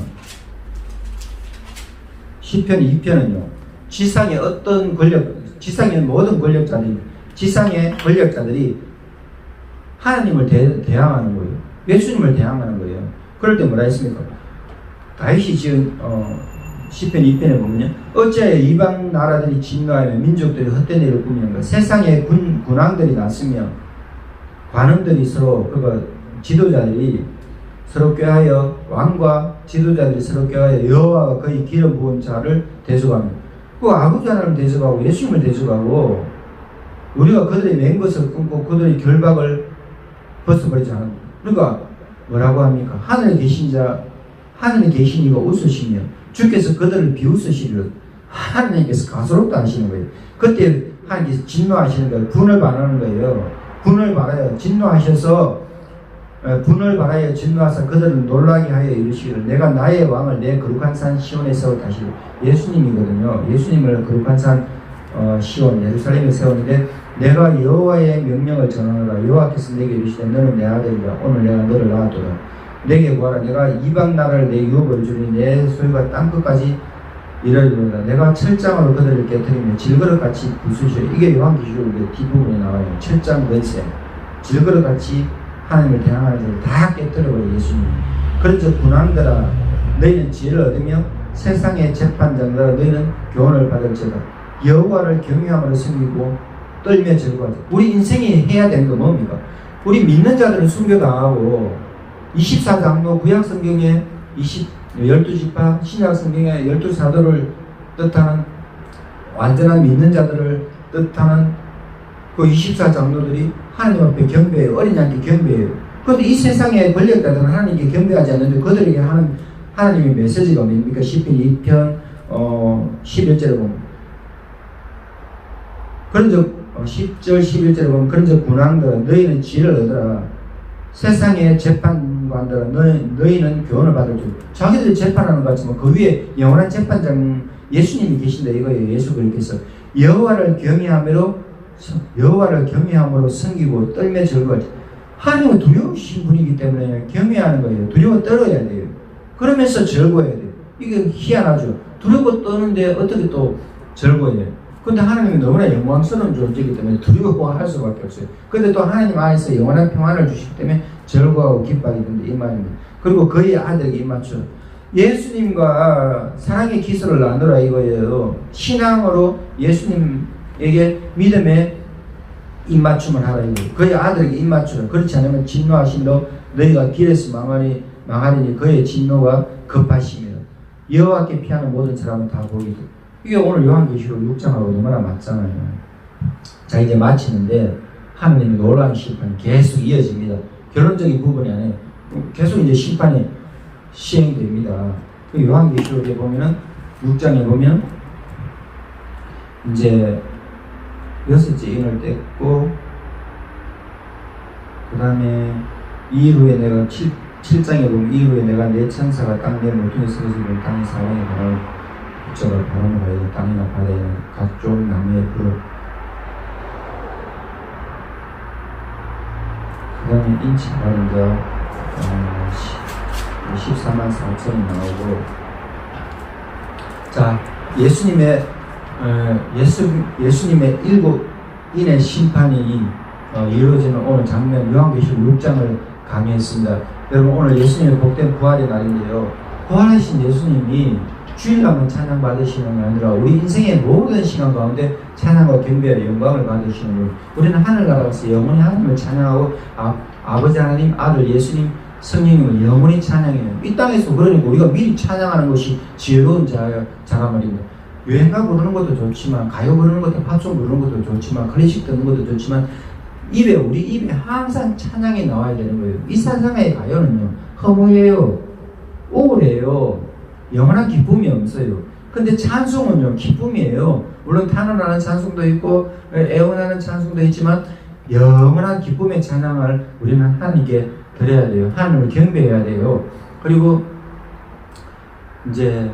시편 2편은요. 지상의 어떤 지상의 모든 지상의 권력자들이 하나님을 대항하는 거예요. 예수님을 대항하는 거예요. 그럴 때 뭐라 했습니까? 다윗이 지은 시편 2편에 보면요. 어찌하여 이방 나라들이 진노하며 민족들이 헛된 일을 꾸미는가. 세상에 군왕들이 났으며 관원들이 서로 그러니까 지도자들이 서로 꾀하여 왕과 지도자들이 서로 꾀하여 여호와가 그의 기름 부은 자를 대적합니다. 그 아버지 하나님을 대적하고 예수님을 대적하고 우리가 그들의 맹 것을 끊고 그들의 결박을 벗어버리지 않습니다. 그러니까 뭐라고 합니까? 하늘에 계신 이가 웃으시며 주께서 그들을 비웃으시리라. 하나님께서 가소롭다 하시는 거예요. 그때 하나님께서 진노하시는 거예요. 분을 발하는 거예요. 분을 발하여 진노하셔서 분을 발하여 진노하사 그들을 놀라게 하여 이르시기를 내가 나의 왕을 내 거룩한 산 시온에 세웠다 하시고 예수님이거든요. 예수님을 거룩한 산 시온 예루살렘에 세웠는데 내가 여호와의 명령을 전하노라. 여호와께서 내게 이르시되 너는 내 아들이라. 오늘 내가 너를 낳았도다. 내게 구하라. 내가 이방 나라를 내 유업으로 주니 내 소유가 땅끝까지 이르리로다. 내가 철장으로 그들을 깨뜨리며 질그릇같이 부수시오. 이게 요한계시록 뒷부분에 나와요. 철장 권세 질그릇같이 하나님을 대항하는 자를 다 깨뜨려버려 예수님. 그래서 군왕들아 너희는 지혜를 얻으며 세상의 재판장들아 너희는 교훈을 받을지어다. 여호와를 경외함으로 숨기고 떨며 즐거워하자. 우리 인생이 해야 되는 거 뭡니까? 우리 믿는 자들은 순교당하고 24장로 구약성경에 12지파 신약성경에 12사도를 뜻하는 완전한 믿는 자들을 뜻하는 그 24장로들이 하나님 앞에 경배해요. 어린 양께 경배해요. 그런데 이 세상의 권력자들은 하나님께 경배하지 않는데 그들에게 하는 하나님의 메시지가 뭡니까? 시편 2편 11절에 보면 그런즉 10절 11절에 보면 그런즉 군왕들아 너희는 지혜를 얻으라. 세상의 재판관들아 너희는 교훈을 받을 줄. 자기들이 재판하는 것 같지만 그 위에 영원한 재판장 예수님이 계신다 이거예요. 예수 그리스도께서 여호와를 경외함으로 섬기고 떨며 즐거워하지. 하나님은 두려우신 분이기 때문에 경외하는 거예요. 두려워 떨어야 돼요. 그러면서 즐거워야 돼요. 이게 희한하죠. 두려워 떠는데 어떻게 또 즐거워해요. 근데 하나님이 너무나 영광스러운 존재이기 때문에 두려워할 수밖에 없어요. 근데 또 하나님 안에서 영원한 평안을 주시기 때문에 즐거워하고 기뻐하게 된다 이 말입니다. 그리고 그의 아들에게 입맞춰 예수님과 사랑의 기술을 나누라 이거예요. 신앙으로 예수님에게 믿음에 입맞춤을 하라 이거예요. 그의 아들에게 입맞추라. 그렇지 않으면 진노하신 너희가 길에서 망하리니 그의 진노가 급하시며 여호와께 피하는 모든 사람은 다 보이고. 이게 오늘 요한계시록 6장하고 얼마나 맞잖아요. 자 이제 마치는데 하나님의 놀라운 심판이 계속 이어집니다. 결론적인 부분이 아니에요. 계속 이제 심판이 시행됩니다. 그 요한계시록에 보면은 6장에 보면 이제 6째 인을 뗐고 그 다음에 이후에 내가 7장에 보면 이후에 내가 내 천사가 땅 내 모퉁이 서서를 땅의 사방에 바람을 붙잡아 바람을 하여 땅이나 바다에 각종 나무의 불을 그 다음에 인치 바른 자 14만 4천이 나오고 자 예수님의 일곱 인의 심판이 이루어지는 오늘 장면 요한계시록 6장을 강의했습니다. 여러분 오늘 예수님의 복된 부활의 날인데요. 부활하신 예수님이 주일날만 찬양 받으시는 게 아니라 우리 인생의 모든 시간 가운데 찬양과 경배와 영광을 받으시는 분. 우리는 하늘나라 가서 영원히 하나님을 찬양하고 아버지 하나님, 아들 예수님, 성령님을 영원히 찬양해요. 이 땅에서 그러니까 우리가 미리 찬양하는 것이 지혜로운 자가 말입니다. 유행가 부르는 것도 좋지만 가요 부르는 것도 팝송 부르는 것도 좋지만 클래식 듣는 것도 좋지만 우리 입에 항상 찬양이 나와야 되는 거예요. 이 세상의 가요는요 허무해요, 우울해요, 영원한 기쁨이 없어요. 근데 찬송은요 기쁨이에요. 물론 탄원하는 찬송도 있고 애원하는 찬송도 있지만 영원한 기쁨의 찬양을 우리는 하나님께 드려야 돼요. 하나님을 경배해야 돼요. 그리고 이제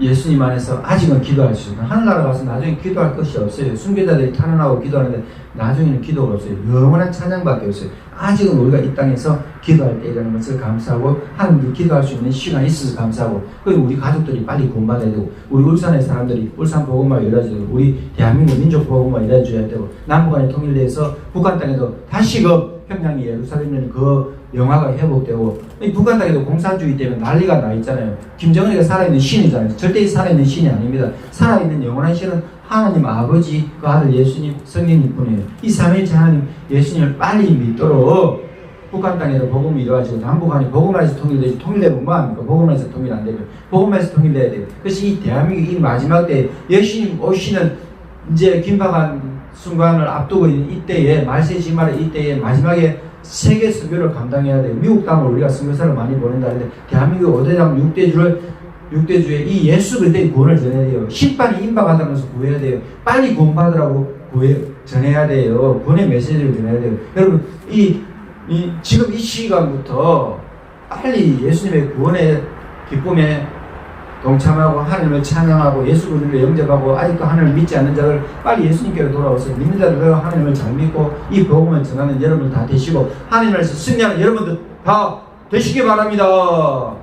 예수님 안에서 아직은 기도할 수 있는, 하늘나라 가서 나중에 기도할 것이 없어요. 순교자들이 탄원하고 기도하는데 나중에는 기도가 없어요. 영원한 찬양밖에 없어요. 아직은 우리가 이 땅에서 기도할 때라는 것을 감사하고, 하나님께 기도할 수 있는 시간이 있어서 감사하고, 그리고 우리 가족들이 빨리 구원받아야 되고, 우리 울산의 사람들이 울산 복음화 일해줘야 되고, 우리 대한민국 민족 복음화 일해줘야 되고, 남북한이 통일돼서 북한 땅에도 다시금 평양이 예루살렘은 그 영화가 회복되고, 이 북한 땅에도 공산주의 때문에 난리가 나 있잖아요. 김정은이가 살아있는 신이잖아요. 절대 살아있는 신이 아닙니다. 살아있는 영원한 신은 하나님 아버지, 그 아들 예수님, 성령님 뿐이에요. 이 삼위일체 하나님 예수님을 빨리 믿도록 북한 땅에도 복음이 이루어지고, 남북한이 복음에서 통일되지, 통일되면 뭐합니까? 복음에서 통일 안 되면 복음에서 통일돼야 돼요. 그래서 이 대한민국 이 마지막 때 예수님 오시는 이제 긴박한 순간을 앞두고 있는 이때에, 말세지 말의 이때에 마지막에 세계 선교를 감당해야 돼요. 미국 땅을 우리가 선교사를 많이 보낸다는데, 대한민국 5대장 6대주에 이 예수 그리스도의 구원을 전해야 돼요. 심판이 임박하다면서 구해야 돼요. 빨리 구원받으라고 전해야 돼요. 구원의 메시지를 전해야 돼요. 여러분, 지금 이 시간부터 빨리 예수님의 구원의 기쁨에 동참하고, 하나님을 찬양하고, 예수 그리스도를 영접하고, 아직도 하나님을 믿지 않는 자를 빨리 예수님께로 돌아와서 믿는 자들 하나님을 잘 믿고 이 복음을 전하는 여러분 다 되시고, 하나님을 승리하는 여러분들 다 되시기 바랍니다.